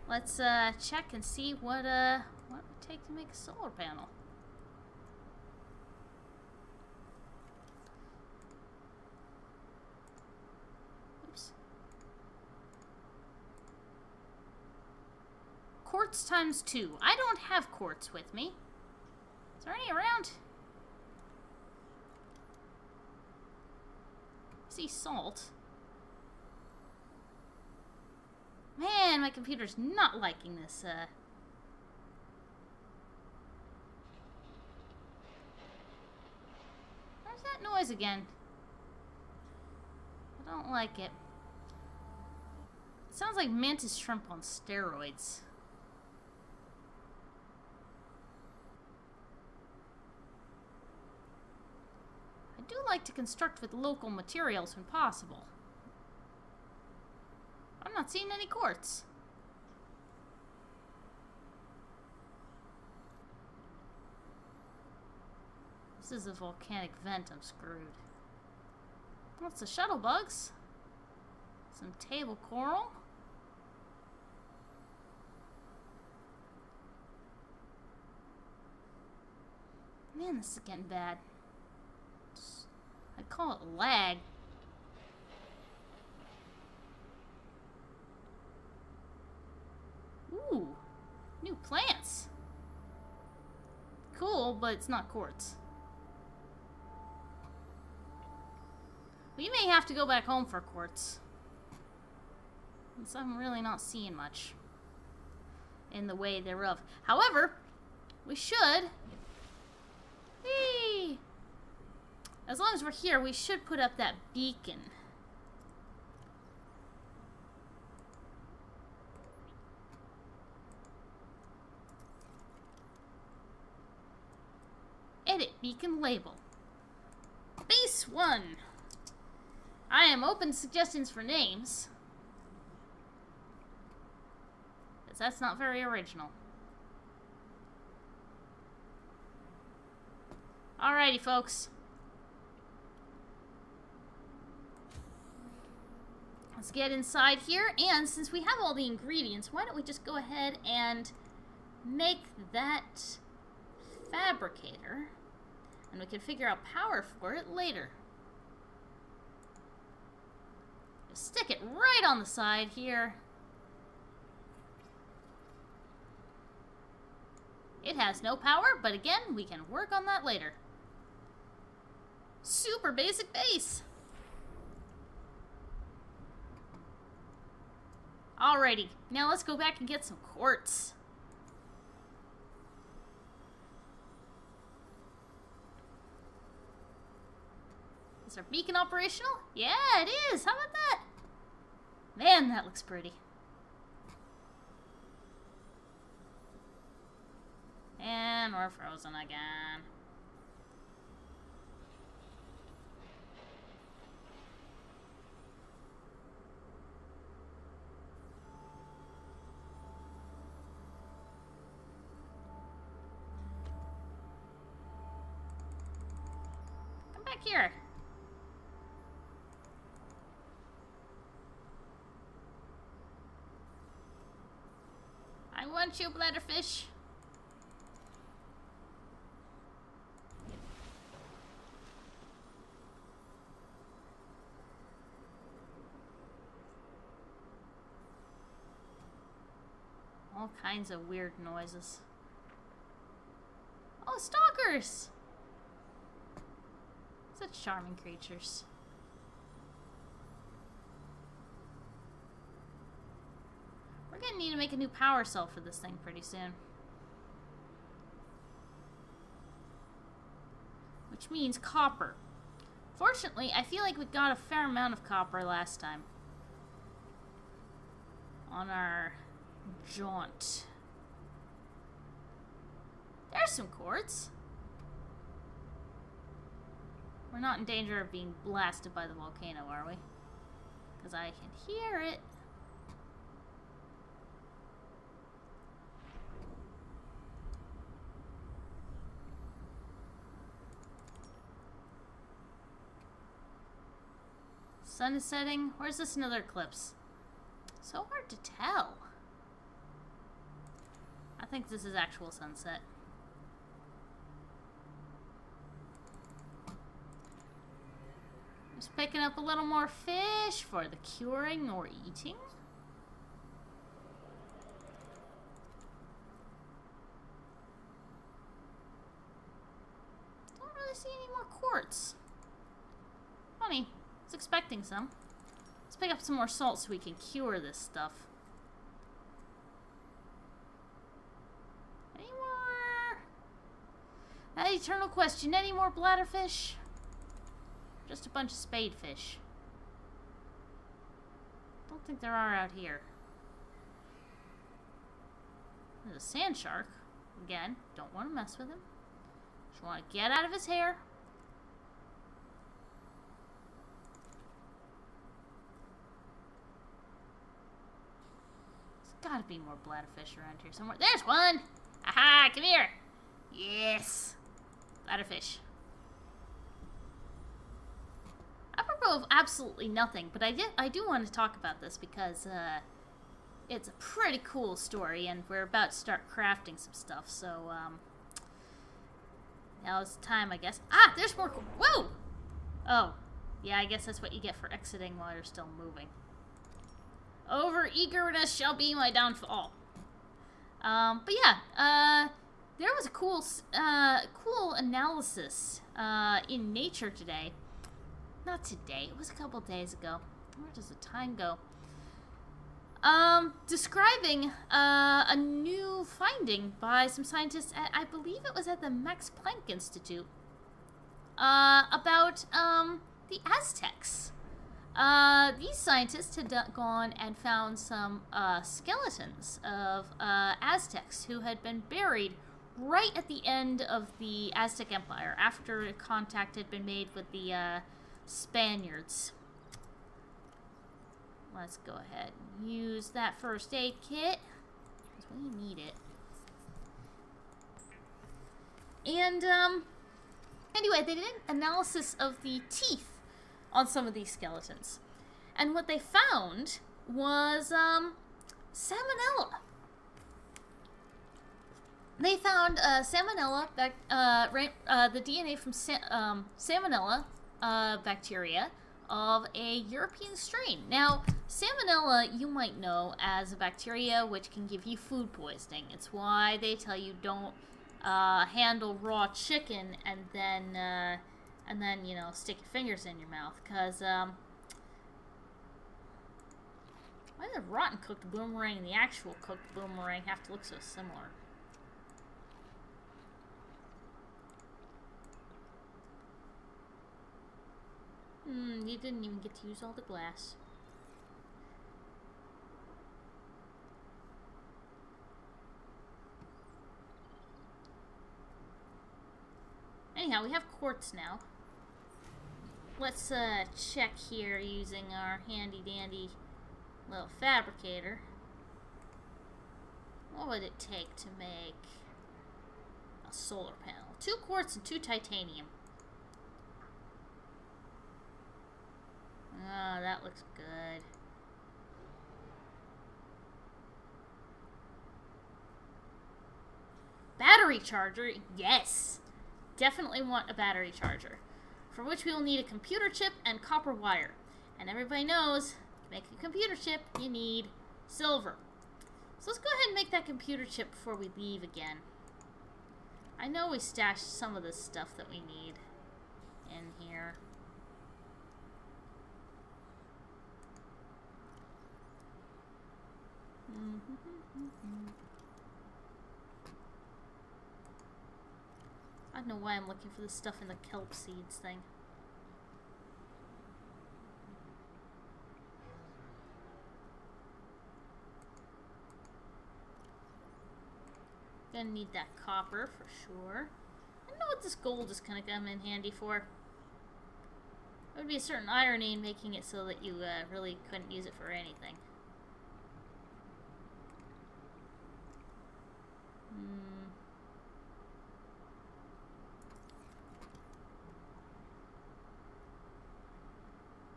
Let's check and see what it would take to make a solar panel. quartz times 2. I don't have quartz with me. Is there any around? I see salt. Man, my computer's not liking this, Where's that noise again? I don't like it. It sounds like mantis shrimp on steroids. I do like to construct with local materials when possible. I'm not seeing any quartz. This is a volcanic vent, I'm screwed. Lots of shuttle bugs. Some table coral. Man, this is getting bad. I'd call it lag. Ooh, new plants. Cool, but it's not quartz. We may have to go back home for quartz. Since I'm really not seeing much in the way thereof. However, we should... Whee! As long as we're here, we should put up that beacon. Edit beacon label. Base 1. I am open to suggestions for names. Because that's not very original. Alrighty, folks. Let's get inside here, and since we have all the ingredients, why don't we just go ahead and make that fabricator, and we can figure out power for it later. Just stick it right on the side here. It has no power, but again, we can work on that later. Super basic base. Alrighty, now let's go back and get some quartz. Is our beacon operational? Yeah, it is. How about that? Man, that looks pretty. And we're frozen again. Come back here. I want you, bladderfish. All kinds of weird noises. Oh, stalkers! Such charming creatures. We're gonna need to make a new power cell for this thing pretty soon. Which means copper. Fortunately, I feel like we got a fair amount of copper last time. On our jaunt. There's some quartz. We're not in danger of being blasted by the volcano, are we? Because I can hear it. Sun is setting. Where's this another eclipse? So hard to tell. I think this is actual sunset. Just picking up a little more fish for the curing or eating. I see any more quartz. Funny. I was expecting some. Let's pick up some more salt so we can cure this stuff. Any more? That eternal question. Any more bladderfish? Just a bunch of spadefish. Don't think there are out here. There's a sand shark. Again, don't want to mess with him. Just want to get out of his hair. There's gotta be more bladderfish around here somewhere. There's one! Aha! Come here! Yes! Bladderfish. Apropos of absolutely nothing, but I do want to talk about this because it's a pretty cool story, and we're about to start crafting some stuff, so now it's time, I guess. Ah, there's more. Whoa! Oh, yeah, I guess that's what you get for exiting while you're still moving. Over eagerness shall be my downfall. But yeah, there was a cool analysis in Nature today. Not today, it was a couple days ago. Where does the time go? Describing a new finding by some scientists at, I believe it was at the Max Planck Institute, about the Aztecs. These scientists had gone and found some skeletons of Aztecs who had been buried right at the end of the Aztec Empire after contact had been made with the Spaniards. Let's go ahead and use that first aid kit, because we need it. And, anyway, they did an analysis of the teeth on some of these skeletons. And what they found was, salmonella. They found, salmonella, the DNA from salmonella bacteria of a European strain. Now, salmonella you might know as a bacteria which can give you food poisoning. It's why they tell you don't handle raw chicken and then you know, stick your fingers in your mouth, because why does the rotten cooked boomerang and the actual cooked boomerang have to look so similar? You didn't even get to use all the glass. Anyhow, we have quartz now. Let's check here using our handy dandy little fabricator. What would it take to make a solar panel? 2 quartz and 2 titanium. Ah, that looks good. Battery charger? Yes! Definitely want a battery charger, for which we will need a computer chip and copper wire. And everybody knows, to make a computer chip, you need silver. So let's go ahead and make that computer chip before we leave again. I know we stashed some of this stuff that we need in here. I don't know why I'm looking for this stuff in the kelp seeds thing. Gonna need that copper for sure. I don't know what this gold is gonna come in handy for. There would be a certain irony in making it so that you really couldn't use it for anything.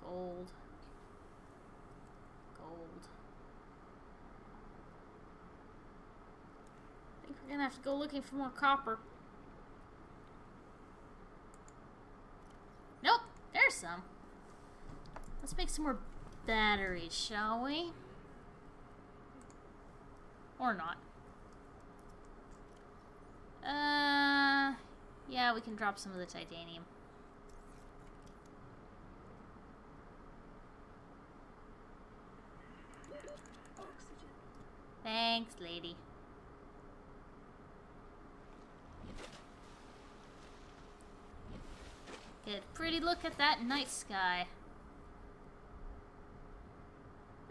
Gold. Gold. I think we're gonna have to go looking for more copper. Nope, there's some. Let's make some more batteries, shall we? Or not. Yeah, Yeah, we can drop some of the titanium. Thanks, lady. Get a pretty look at that night sky.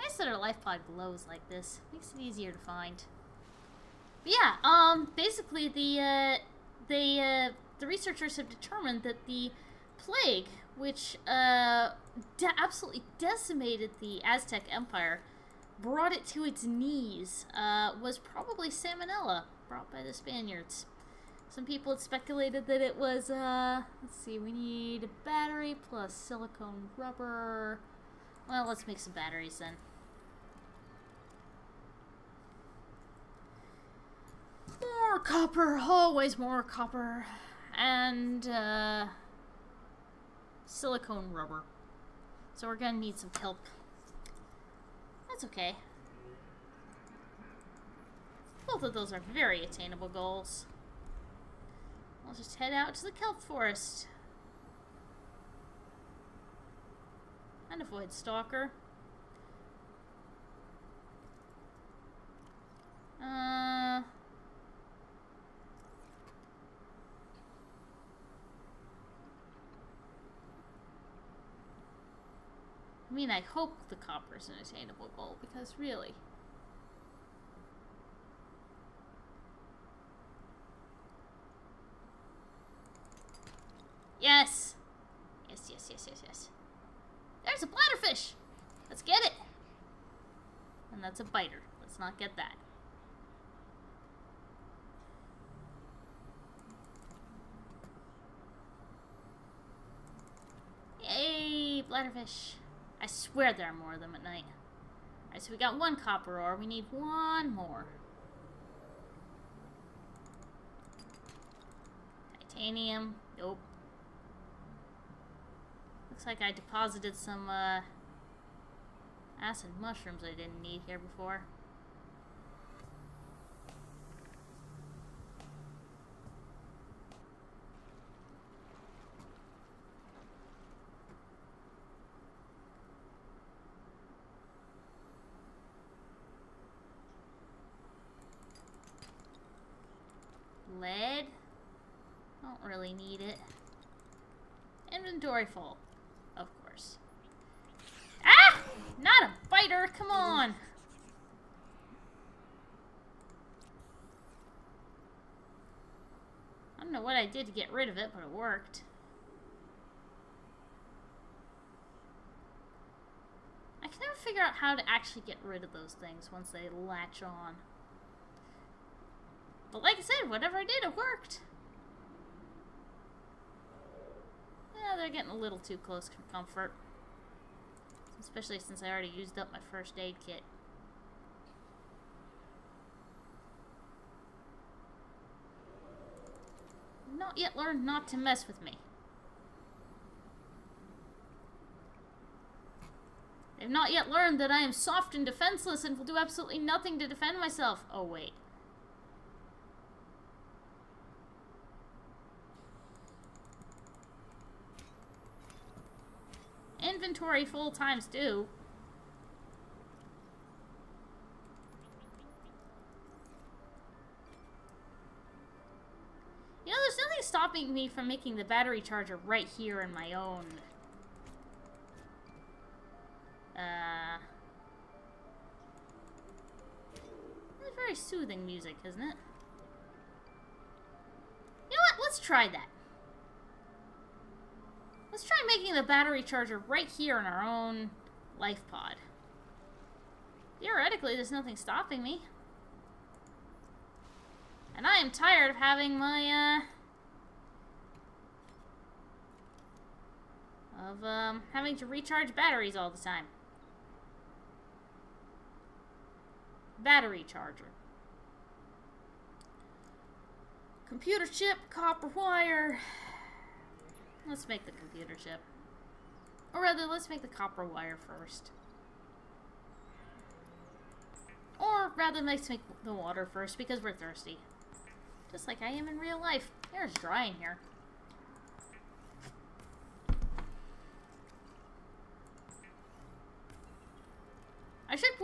Nice that our life pod glows like this. Makes it easier to find. But yeah, basically the researchers have determined that the plague, which absolutely decimated the Aztec Empire, brought it to its knees, was probably salmonella brought by the Spaniards. Some people had speculated that it was, let's see, we need a battery plus silicone rubber. Well, let's make some batteries then. More copper, always more copper. And, silicone rubber. So we're gonna need some kelp. That's okay. Both of those are very attainable goals. I'll just head out to the kelp forest. And avoid Stalker. I mean, I hope the copper's an attainable goal, because really... Yes! Yes, yes, yes, yes, yes. There's a bladderfish! Let's get it! And that's a biter. Let's not get that. Yay! Bladderfish. I swear there are more of them at night. Alright, so we got one copper ore. We need one more. Titanium. Nope. Looks like I deposited some acid mushrooms I didn't need here before. Lead? Don't really need it. Inventory full. Of course. Ah! Not a biter! Come on! I don't know what I did to get rid of it, but it worked. I can never figure out how to actually get rid of those things once they latch on. But like I said, whatever I did, it worked. Yeah, they're getting a little too close for comfort. Especially since I already used up my first aid kit. Not yet learned not to mess with me. They've not yet learned that I am soft and defenseless and will do absolutely nothing to defend myself. Oh, wait. Inventory full times two. You know, there's nothing stopping me from making the battery charger right here in my own... It's very soothing music, isn't it? You know what? Let's try that. Let's try making the battery charger right here in our own life pod. Theoretically, there's nothing stopping me. And I am tired of having my, having to recharge batteries all the time. Battery charger. Computer chip, copper wire. Let's make the computer chip. Or rather, let's make the copper wire first. Or rather, let's make the water first because we're thirsty. Just like I am in real life. Air is dry in here.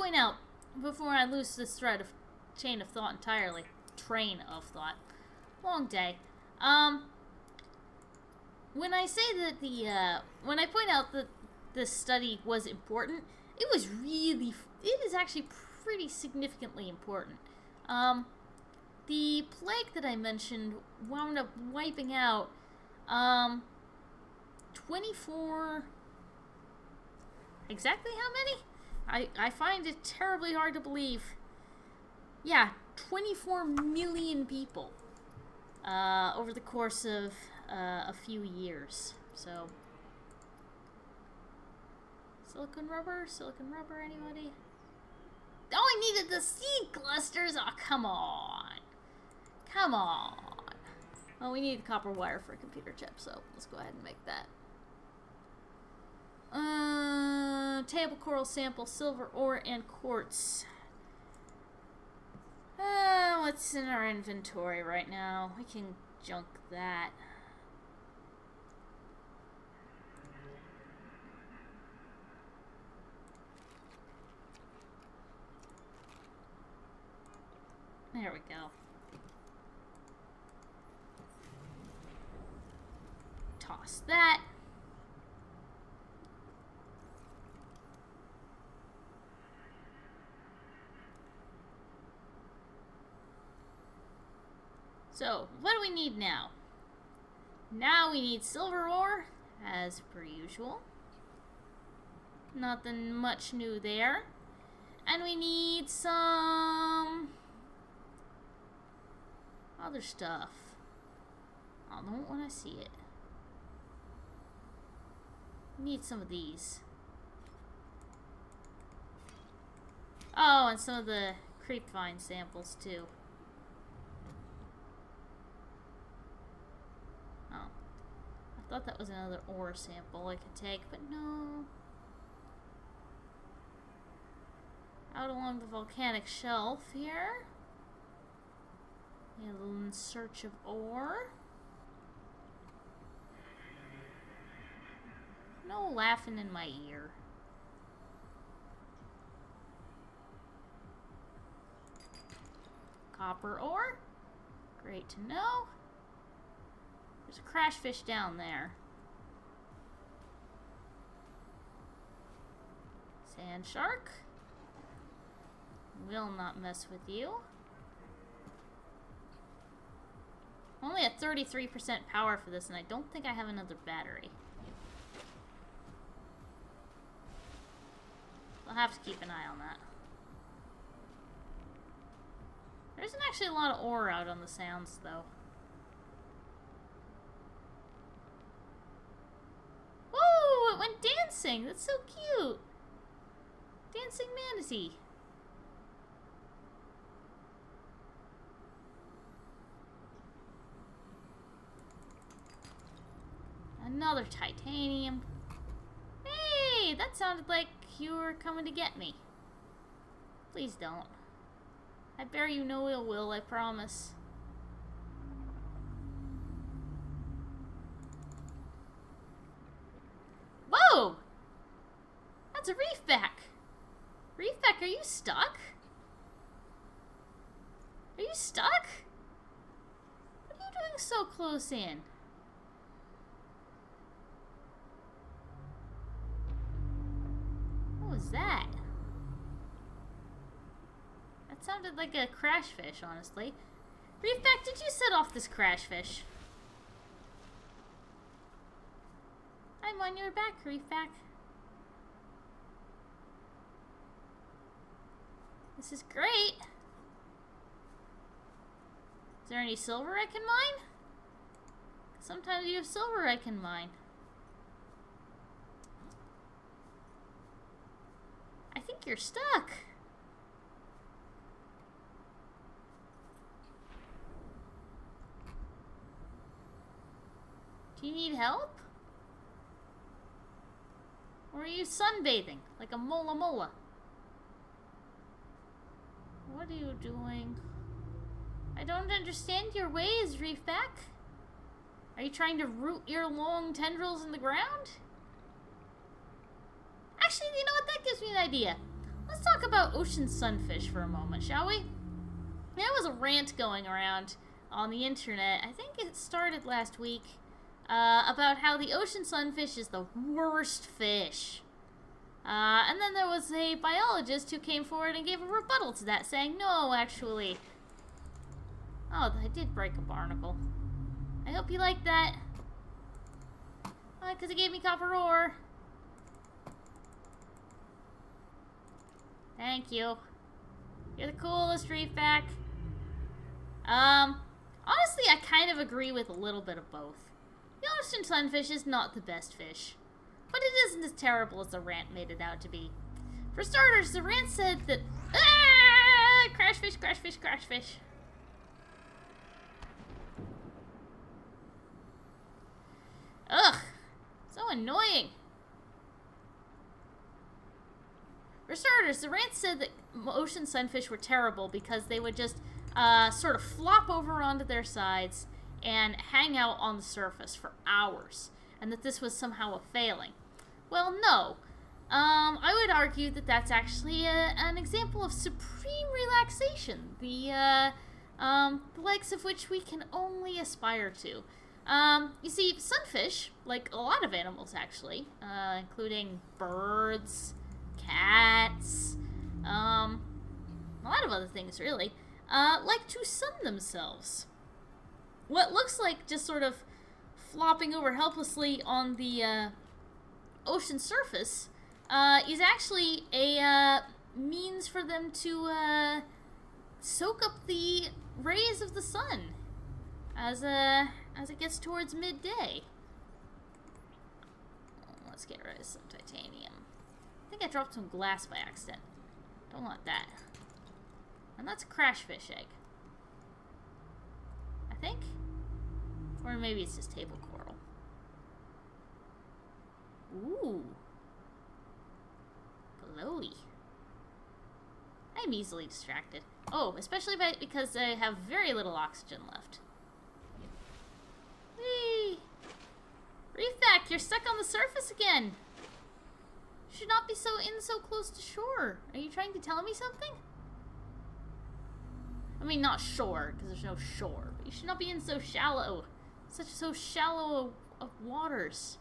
point out, before I lose this chain of thought entirely, train of thought, long day, when I say that when I point out that this study was important, it is actually pretty significantly important. The plague that I mentioned wound up wiping out 24... Exactly how many? I find it terribly hard to believe. Yeah, 24 million people over the course of a few years. So, silicon rubber, anybody? Oh, I needed the seed clusters! Oh, come on. Come on. Well, we need copper wire for a computer chip, so let's go ahead and make that. Table coral sample, silver ore, and quartz. What's in our inventory right now? We can junk that. There we go. Toss that. So, what do we need now? Now we need silver ore, as per usual. Nothing much new there. And we need some other stuff. I'll know it when I see it. Need some of these. Oh, and some of the creep vine samples too. Oh. I thought that was another ore sample I could take, but no. Out along the volcanic shelf here. In search of ore. No laughing in my ear. Copper ore. Great to know. There's a crash fish down there. Sand shark. Will not mess with you. Only at 33% power for this, and I don't think I have another battery. I'll have to keep an eye on that. There isn't actually a lot of ore out on the sands, though. Whoa! It went dancing! That's so cute! Dancing manatee. Another titanium. Hey, that sounded like you were coming to get me. Please don't. I bear you no ill will, I promise. Whoa! That's a reefback. Reefback, are you stuck? Are you stuck? What are you doing so close in? What was that? That sounded like a crash fish, honestly. Reefback, did you set off this crash fish? I'm on your back, Reefback. This is great. Is there any silver I can mine? Sometimes you have silver I can mine. I think you're stuck. Do you need help? Or are you sunbathing like a mola mola? What are you doing? I don't understand your ways, Reefback. Are you trying to root your long tendrils in the ground? Actually, you know what? That gives me an idea. Let's talk about ocean sunfish for a moment, shall we? There was a rant going around on the internet, I think it started last week, about how the ocean sunfish is the worst fish. And then there was a biologist who came forward and gave a rebuttal to that, saying, no, actually. Oh, I did break a barnacle. I hope you like that. Because it gave me copper ore. Thank you. You're the coolest, Reefback. Honestly, I kind of agree with a little bit of both. The ocean sunfish is not the best fish, but it isn't as terrible as the rant made it out to be. For starters, the rant said that... Ah! Crash fish, crash fish, crash fish. Ugh! So annoying. For starters, the rant said that ocean sunfish were terrible because they would just sort of flop over onto their sides and hang out on the surface for hours, and that this was somehow a failing. Well, no. I would argue that that's actually an example of supreme relaxation, the likes of which we can only aspire to. You see, sunfish, like a lot of animals actually, including birds, cats, a lot of other things really, like to sun themselves. What looks like just sort of flopping over helplessly on the ocean surface is actually a means for them to soak up the rays of the sun as it gets towards midday. Let's get rid of some titanium. I think I dropped some glass by accident. Don't want that. And that's a crash fish egg. I think? Or maybe it's just table coral. Ooh. Glowy. I'm easily distracted. Oh, especially because I have very little oxygen left. Whee! Reefback, you're stuck on the surface again. You should not be so close to shore. Are you trying to tell me something? I mean, not shore, because there's no shore. But you should not be in so shallow. So shallow of waters.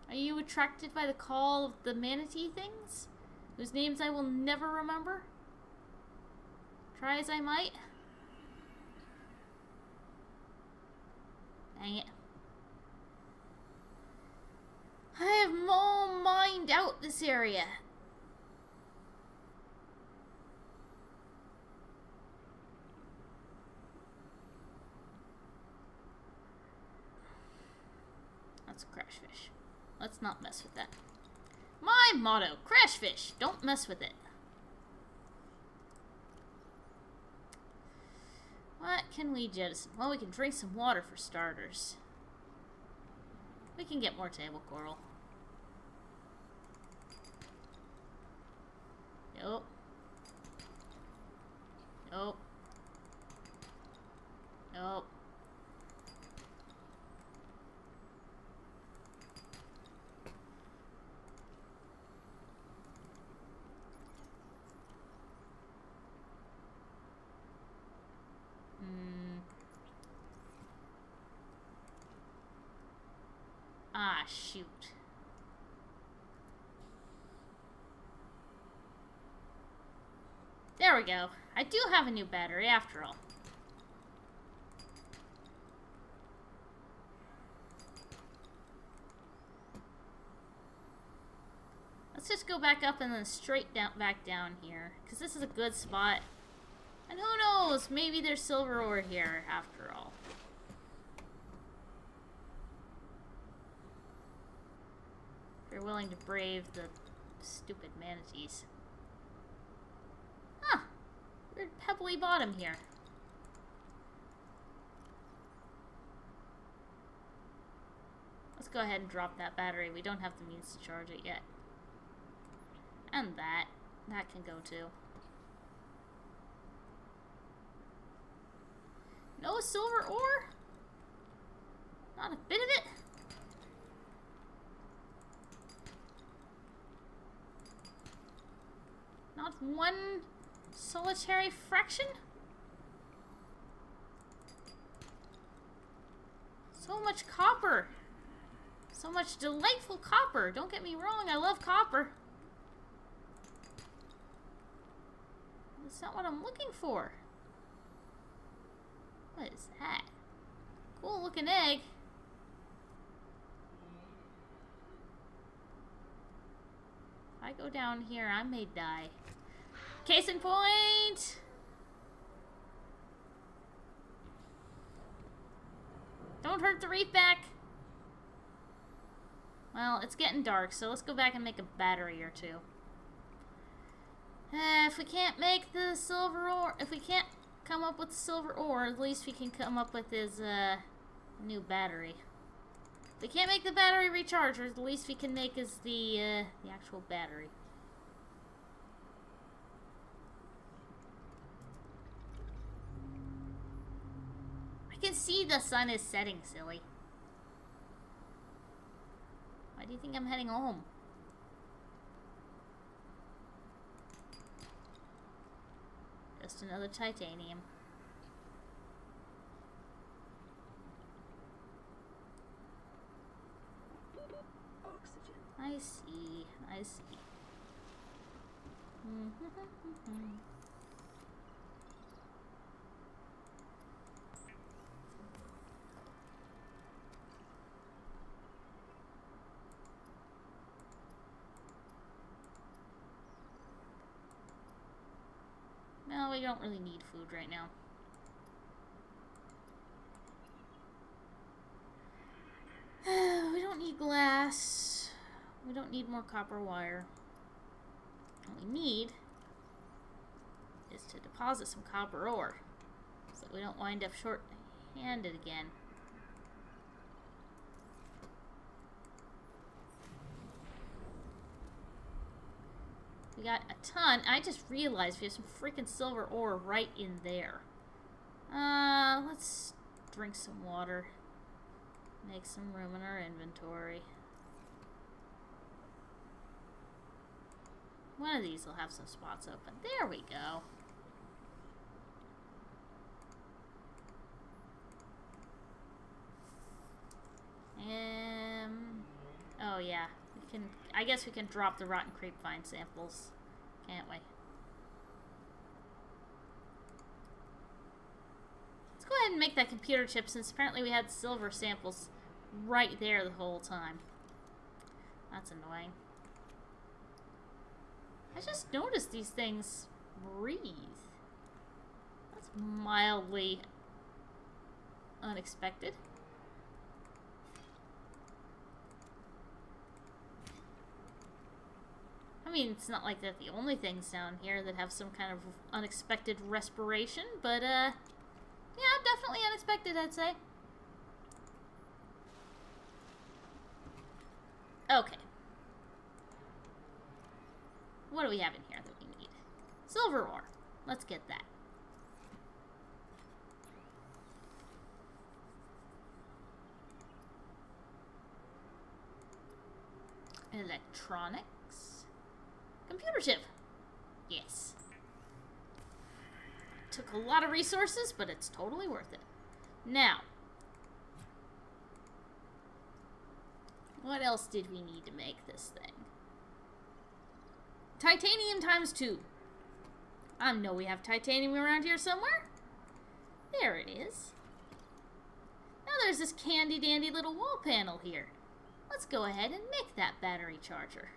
Are you attracted by the call of the manatee things? Whose names I will never remember? Try as I might. Dang it. I have all mined out this area. That's a crash fish. Let's not mess with that. My motto, crash fish, don't mess with it. What can we jettison? Well, we can drink some water for starters. We can get more table coral. Nope. Nope. Nope. Ah, shoot. There we go. I do have a new battery after all. Let's just go back up and then straight down, back down here, because this is a good spot. And who knows, maybe there's silver ore here after all. If you're willing to brave the stupid manatees. Huh. Weird pebbly bottom here. Let's go ahead and drop that battery. We don't have the means to charge it yet. And that. That can go too. No silver ore? Not a bit of it? off one solitary fraction? So much copper. So much delightful copper. Don't get me wrong, I love copper. That's not what I'm looking for. What is that? Cool looking egg. If I go down here, I may die. Case in point! Don't hurt the reef back! Well, it's getting dark, so let's go back and make a battery or two. If we can't make the silver ore, if we can't come up with the silver ore, at least we can come up with his new battery. If we can't make the battery recharger, the least we can make is the actual battery. I can see the sun is setting, silly. Why do you think I'm heading home? Just another titanium. Oxygen. I see. I see. No, we don't really need food right now. We don't need glass. We don't need more copper wire. What we need is to deposit some copper ore so that we don't wind up short-handed again. We got a ton. I just realized we have some freaking silver ore right in there. Let's drink some water. Make some room in our inventory. One of these will have some spots open. There we go. Oh yeah. We can, I guess we can drop the rotten creepvine samples, can't we? Let's go ahead and make that computer chip since apparently we had silver samples right there the whole time. That's annoying. I just noticed these things breathe. That's mildly unexpected. I mean, it's not like they're the only things down here that have some kind of unexpected respiration, but, yeah, definitely unexpected, I'd say. Okay. What do we have in here that we need? Silver ore. Let's get that. Electronics. Computer chip. Yes. Took a lot of resources, but it's totally worth it. Now, what else did we need to make this thing? Titanium ×2. I know we have titanium around here somewhere. There it is. Now there's this candy dandy little wall panel here. Let's go ahead and make that battery charger.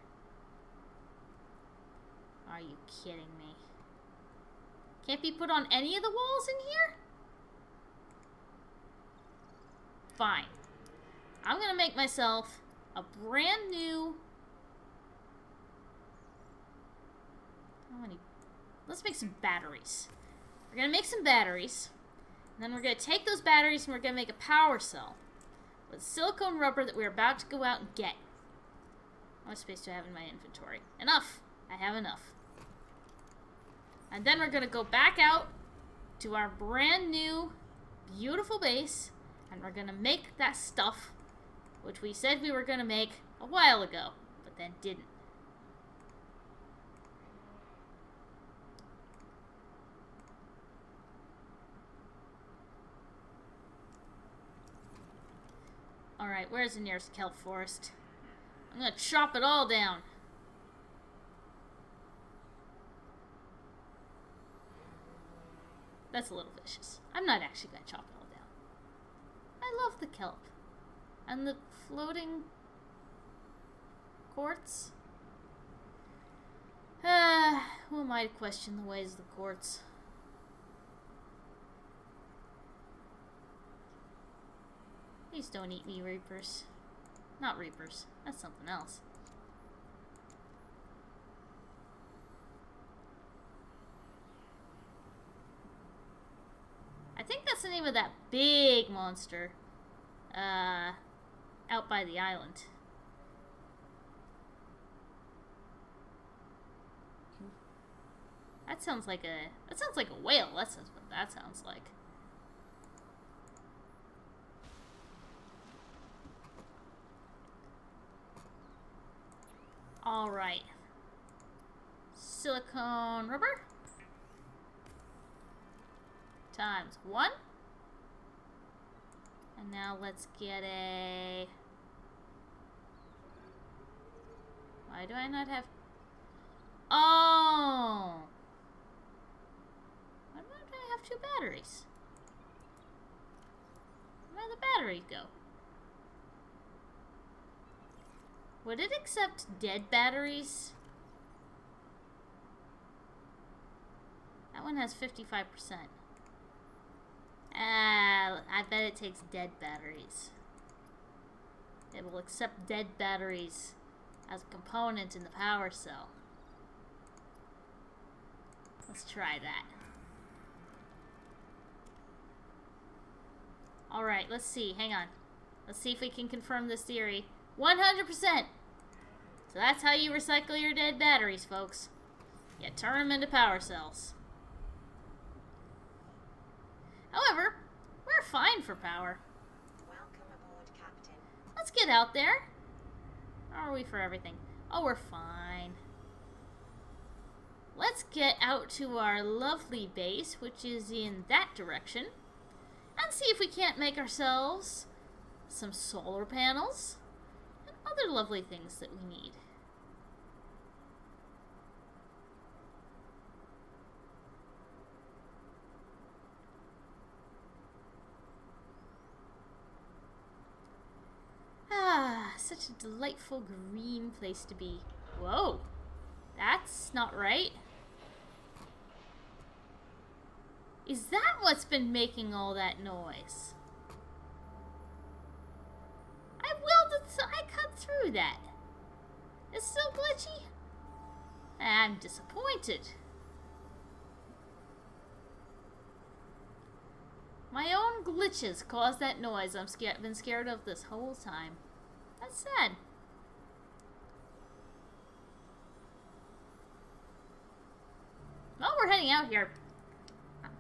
Are you kidding me? Can't be put on any of the walls in here? Fine. I'm gonna make myself a brand new... How many? Let's make some batteries. We're gonna make some batteries. And then we're gonna take those batteries and we're gonna make a power cell with silicone rubber that we're about to go out and get. How much space do I have in my inventory? Enough! I have enough. And then we're gonna go back out to our brand new, beautiful base, and we're gonna make that stuff, which we said we were gonna make a while ago, but then didn't. Alright, where's the nearest kelp forest? I'm gonna chop it all down. That's a little vicious. I'm not actually gonna chop it all down. I love the kelp. And the floating quartz. Who am I to question the ways of the quartz? Please don't eat me, Reapers. Not Reapers. That's something else. I think that's the name of that big monster. Out by the island. That sounds like a whale. That's what that sounds like. All right. Silicone rubber. Times 1. And now let's get a... Why do I not have... Oh! Why don't I have 2 batteries? Where'd the battery go? Would it accept dead batteries? That one has 55%. I bet it takes dead batteries. It will accept dead batteries as a component in the power cell. Let's try that. Alright, let's see. Hang on. Let's see if we can confirm this theory. 100%! So that's how you recycle your dead batteries, folks. You turn them into power cells. However, we're fine for power. Welcome aboard, Captain. Let's get out there. How are we for everything? Oh, we're fine. Let's get out to our lovely base, which is in that direction, and see if we can't make ourselves some solar panels and other lovely things that we need. Ah, such a delightful green place to be. Whoa, that's not right. Is that what's been making all that noise? I cut through that. It's still glitchy? I'm disappointed. My own glitches caused that noise I've been scared of this whole time. That's sad. Well, we're heading out here.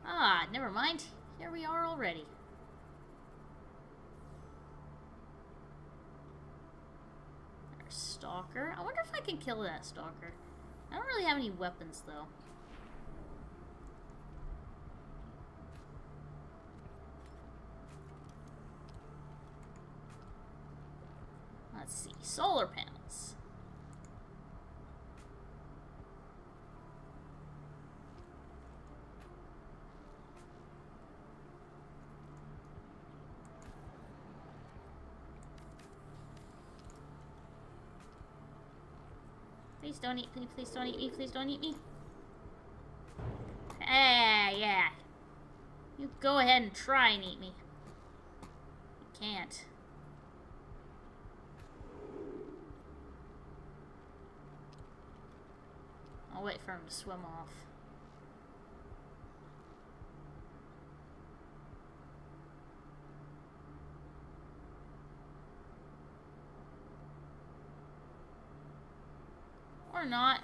Ah, never mind. Here we are already. There's Stalker. I wonder if I can kill that Stalker. I don't really have any weapons, though. Let's see. Solar panels. Please don't eat me, please don't eat me, please don't eat me. Yeah. You go ahead and try and eat me. You can't. I'll wait for him to swim off. Or not.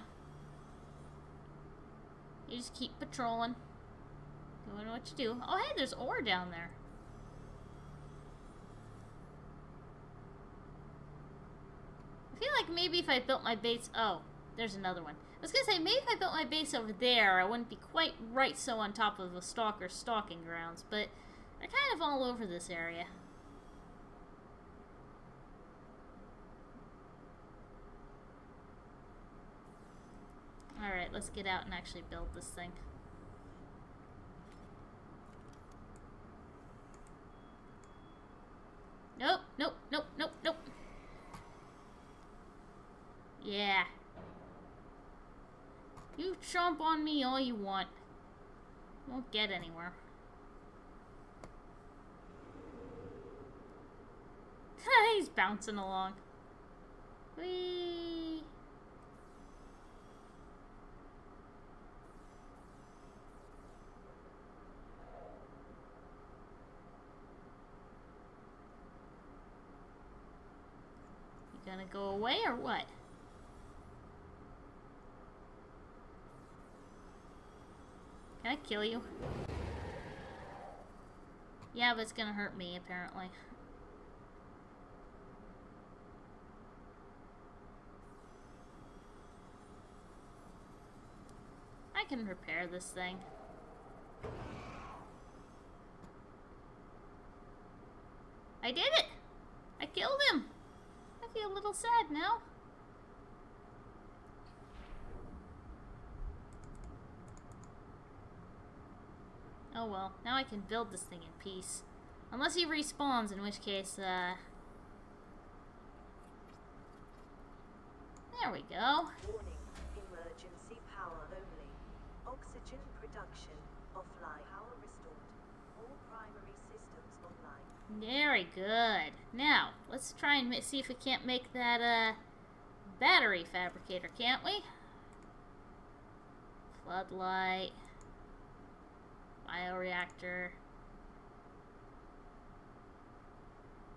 You just keep patrolling. Doing what you do. Oh, hey, there's ore down there. I feel like maybe if I built my base... Oh, there's another one. I was gonna say, maybe if I built my base over there, I wouldn't be quite right so on top of a stalker's stalking grounds, but they're kind of all over this area. Alright, let's get out and actually build this thing. Nope, nope, nope, nope, nope. Yeah. You chomp on me all you want. You won't get anywhere. He's bouncing along. Whee! You gonna go away or what? Can I kill you? Yeah, but it's gonna hurt me, apparently. I can repair this thing. I did it! I killed him! I feel a little sad now. Oh well, now I can build this thing in peace. Unless he respawns, in which case, there we go. Warning, emergency power only. Oxygen production offline. Power restored. All primary systems online. Very good. Now, let's try and see if we can't make that, battery fabricator, can't we? Floodlight. Bioreactor.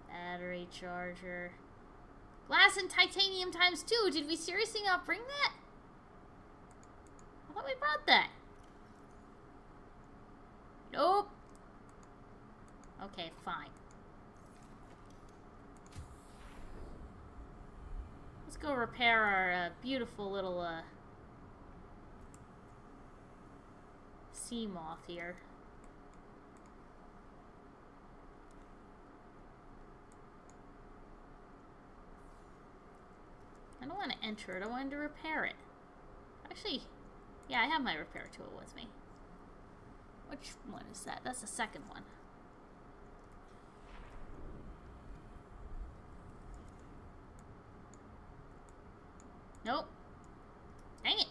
Battery charger. Glass and titanium ×2. Did we seriously not bring that? I thought we brought that. Nope. Okay, fine. Let's go repair our beautiful little sea moth here. I don't want to enter it, I wanted to repair it. Actually, yeah, I have my repair tool with me. Which one is that? That's the second one. Nope. Dang it.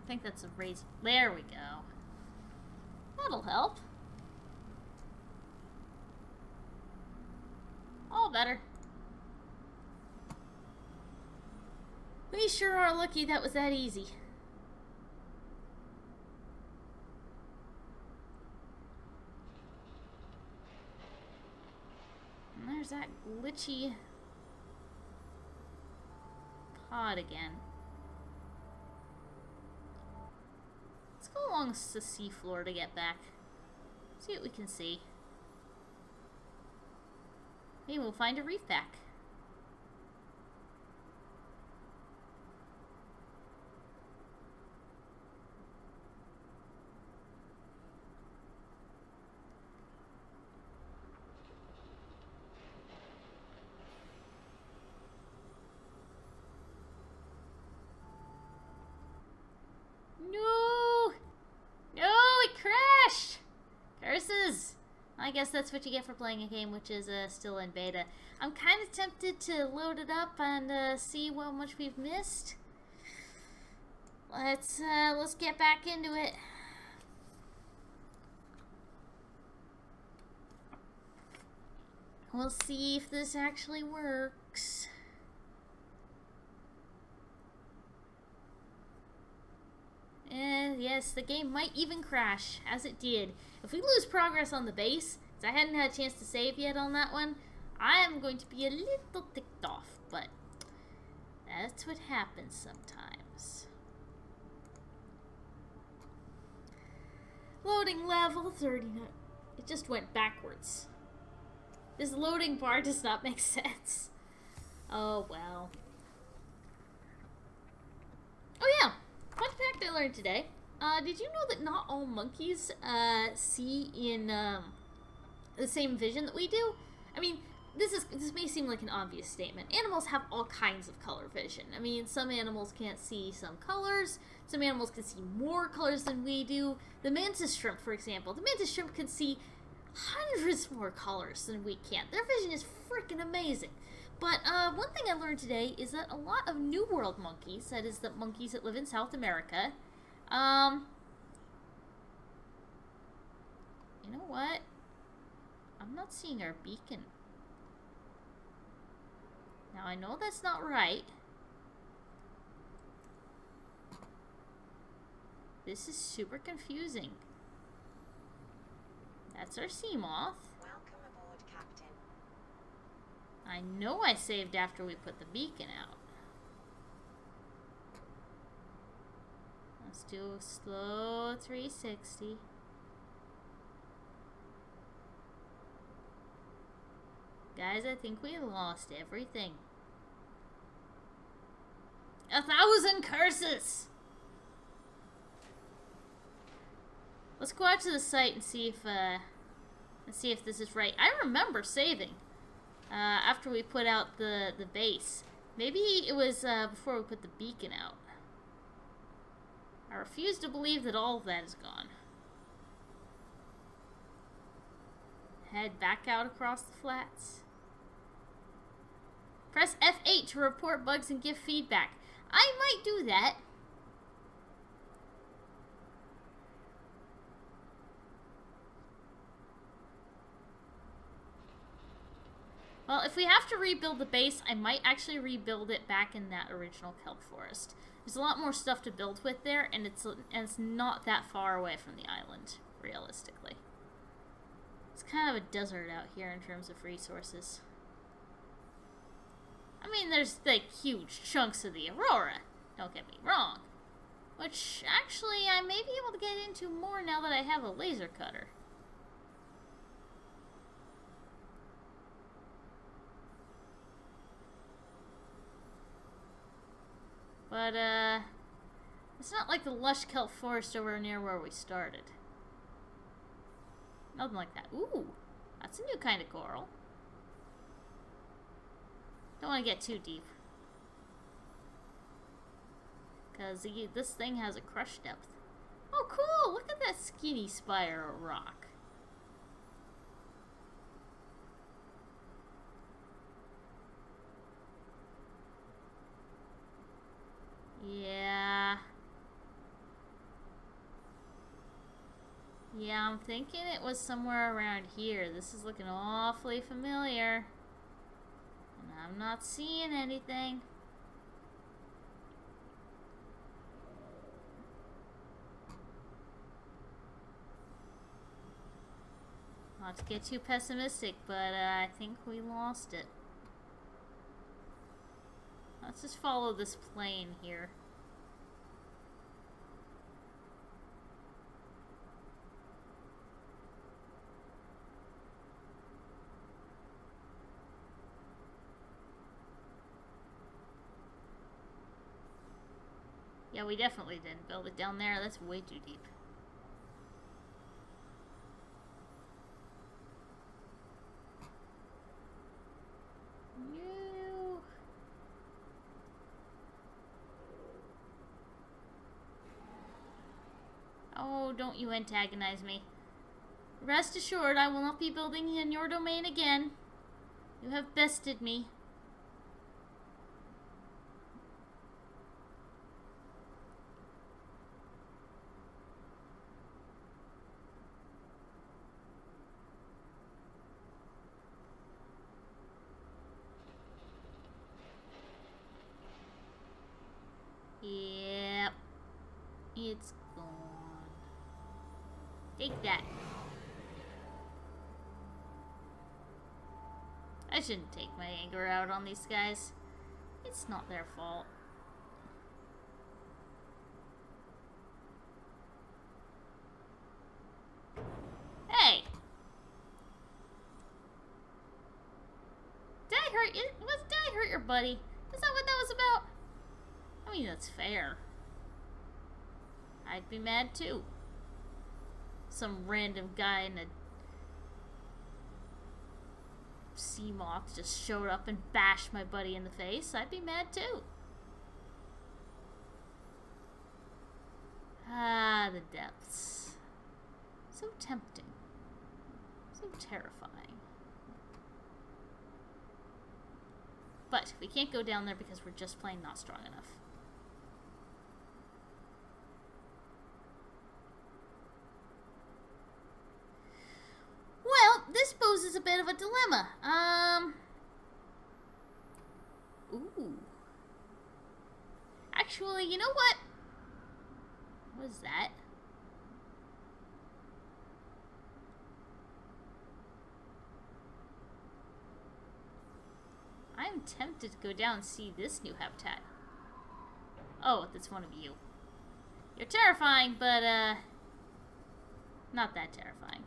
I think that's a raise. There we go. That'll help. All better. We sure are lucky that was that easy. And there's that glitchy pod again. Let's go along the seafloor to get back. See what we can see. Maybe we'll find a reef back. No! No, it crashed! Curses! I guess that's what you get for playing a game which is still in beta. I'm kind of tempted to load it up and see how much we've missed. Let's get back into it. We'll see if this actually works. And yes, the game might even crash, as it did. If we lose progress on the base, because I hadn't had a chance to save yet on that one, I am going to be a little ticked off, but that's what happens sometimes. Loading level 39. It just went backwards. This loading bar does not make sense. Oh well. Oh yeah, fun fact I learned today. Did you know that not all monkeys see in the same vision that we do? I mean, this may seem like an obvious statement. Animals have all kinds of color vision. I mean, some animals can't see some colors. Some animals can see more colors than we do. The mantis shrimp, for example. The mantis shrimp can see hundreds more colors than we can. Their vision is freaking amazing. But one thing I learned today is that a lot of New World monkeys, that is the monkeys that live in South America, you know what? I'm not seeing our beacon. Now, I know that's not right. This is super confusing. That's our sea moth. Welcome aboard, Captain. I know I saved after we put the beacon out. Let's do a slow 360. Guys, I think we lost everything. 1,000 curses! Let's go out to the site and see if this is right. I remember saving after we put out the base. Maybe it was before we put the beacon out. I refuse to believe that all of that is gone. Head back out across the flats. Press F8 to report bugs and give feedback. I might do that. Well, if we have to rebuild the base, I might actually rebuild it back in that original kelp forest. There's a lot more stuff to build with there, and it's not that far away from the island, realistically. It's kind of a desert out here in terms of resources. I mean, there's like huge chunks of the Aurora, don't get me wrong. Which, actually, I may be able to get into more now that I have a laser cutter. But, it's not like the lush kelp forest over near where we started. Nothing like that. Ooh, that's a new kind of coral. Don't want to get too deep. Because this thing has a crush depth. Oh, cool! Look at that skinny spire of rock. Yeah. Yeah, I'm thinking it was somewhere around here. This is looking awfully familiar. And I'm not seeing anything. Not to get too pessimistic, but I think we lost it. Let's just follow this plane here. Yeah, we definitely didn't build it down there. That's way too deep. No. Oh, don't you antagonize me. Rest assured, I will not be building in your domain again. You have bested me. Yep. It's gone. Take that. I shouldn't take my anger out on these guys. It's not their fault. Hey! Did I hurt you? Did I hurt your buddy? Is that what that was about? I mean, that's fair. I'd be mad too. Some random guy in a sea moth just showed up and bashed my buddy in the face. I'd be mad too. Ah, the depths. So tempting. So terrifying. But we can't go down there because we're just plain not strong enough. Well, this poses a bit of a dilemma. Ooh. Actually, you know what? What is that? I'm tempted to go down and see this new habitat. Oh, that's one of you. You're terrifying, but, not that terrifying.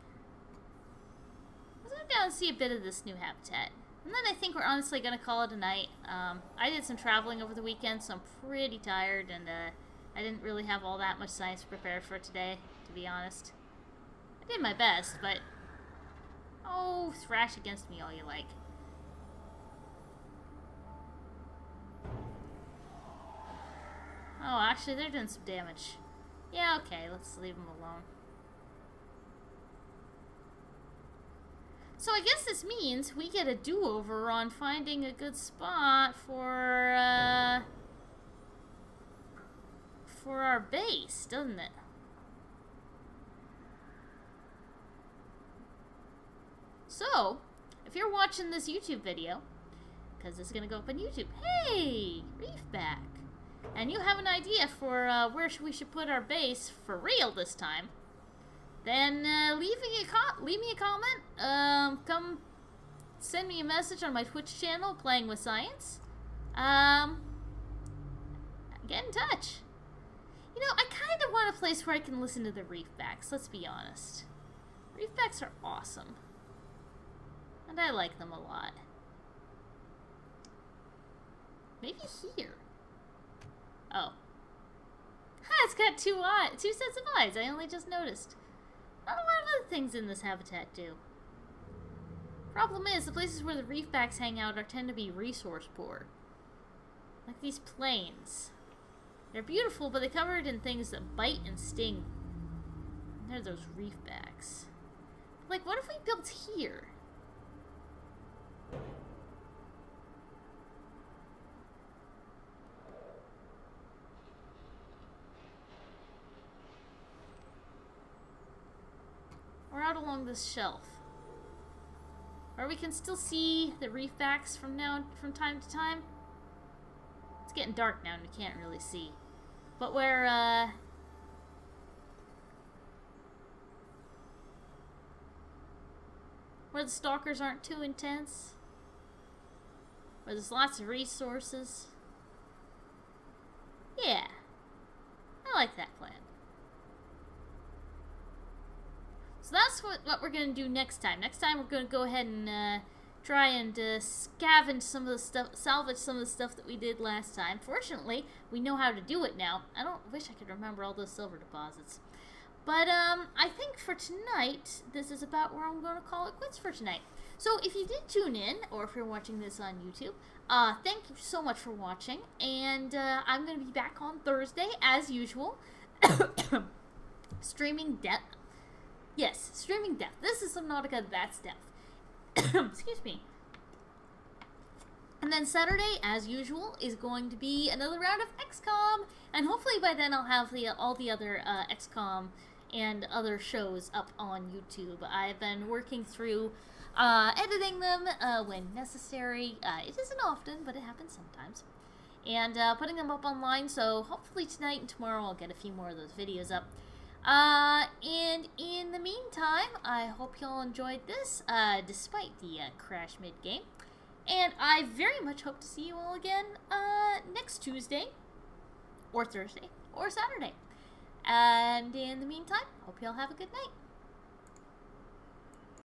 Let's go down and see a bit of this new habitat. And then I think we're honestly gonna call it a night. I did some traveling over the weekend, so I'm pretty tired, and, I didn't really have all that much science prepared for today, to be honest. I did my best, but... Oh, thrash against me all you like. Oh, actually, they're doing some damage. Yeah, okay, let's leave them alone. So I guess this means we get a do-over on finding a good spot for our base, doesn't it? So, if you're watching this YouTube video, because it's going to go up on YouTube, hey, Reefback, and you have an idea for where we should put our base for real this time, then leave me a comment. Come send me a message on my Twitch channel, Playing with Science. Get in touch. You know, I kind of want a place where I can listen to the Reefbacks, let's be honest. Reefbacks are awesome. And I like them a lot. Maybe here. Oh. Ha, it's got two sets of eyes. I only just noticed. Not a lot of other things in this habitat do. Problem is, the places where the reefbacks hang out tend to be resource poor. Like these plains. They're beautiful, but they're covered in things that bite and sting. And they're those reefbacks. Like, what if we built here? Or out along this shelf. Or we can still see the reefbacks from time to time. It's getting dark now and we can't really see. But where the stalkers aren't too intense. Where there's lots of resources. Yeah. I like that plan. So that's what we're going to do next time. Next time we're going to go ahead and try and scavenge some of the stuff, salvage some of the stuff that we did last time. Fortunately, we know how to do it now. I wish I could remember all those silver deposits. But I think for tonight, this is about where I'm going to call it quits for tonight. So if you did tune in, or if you're watching this on YouTube, thank you so much for watching. And I'm going to be back on Thursday, as usual. Streaming Death. Yes, Streaming Death. This is Subnautica, that's Death. Excuse me. And then Saturday, as usual, is going to be another round of XCOM. And hopefully by then I'll have all the other XCOM and other shows up on YouTube. I've been working through editing them when necessary. It isn't often, but it happens sometimes. And putting them up online, so hopefully tonight and tomorrow I'll get a few more of those videos up. And in the meantime, I hope y'all enjoyed this, despite the crash mid-game. And I very much hope to see you all again next Tuesday, or Thursday, or Saturday. And in the meantime, hope y'all have a good night.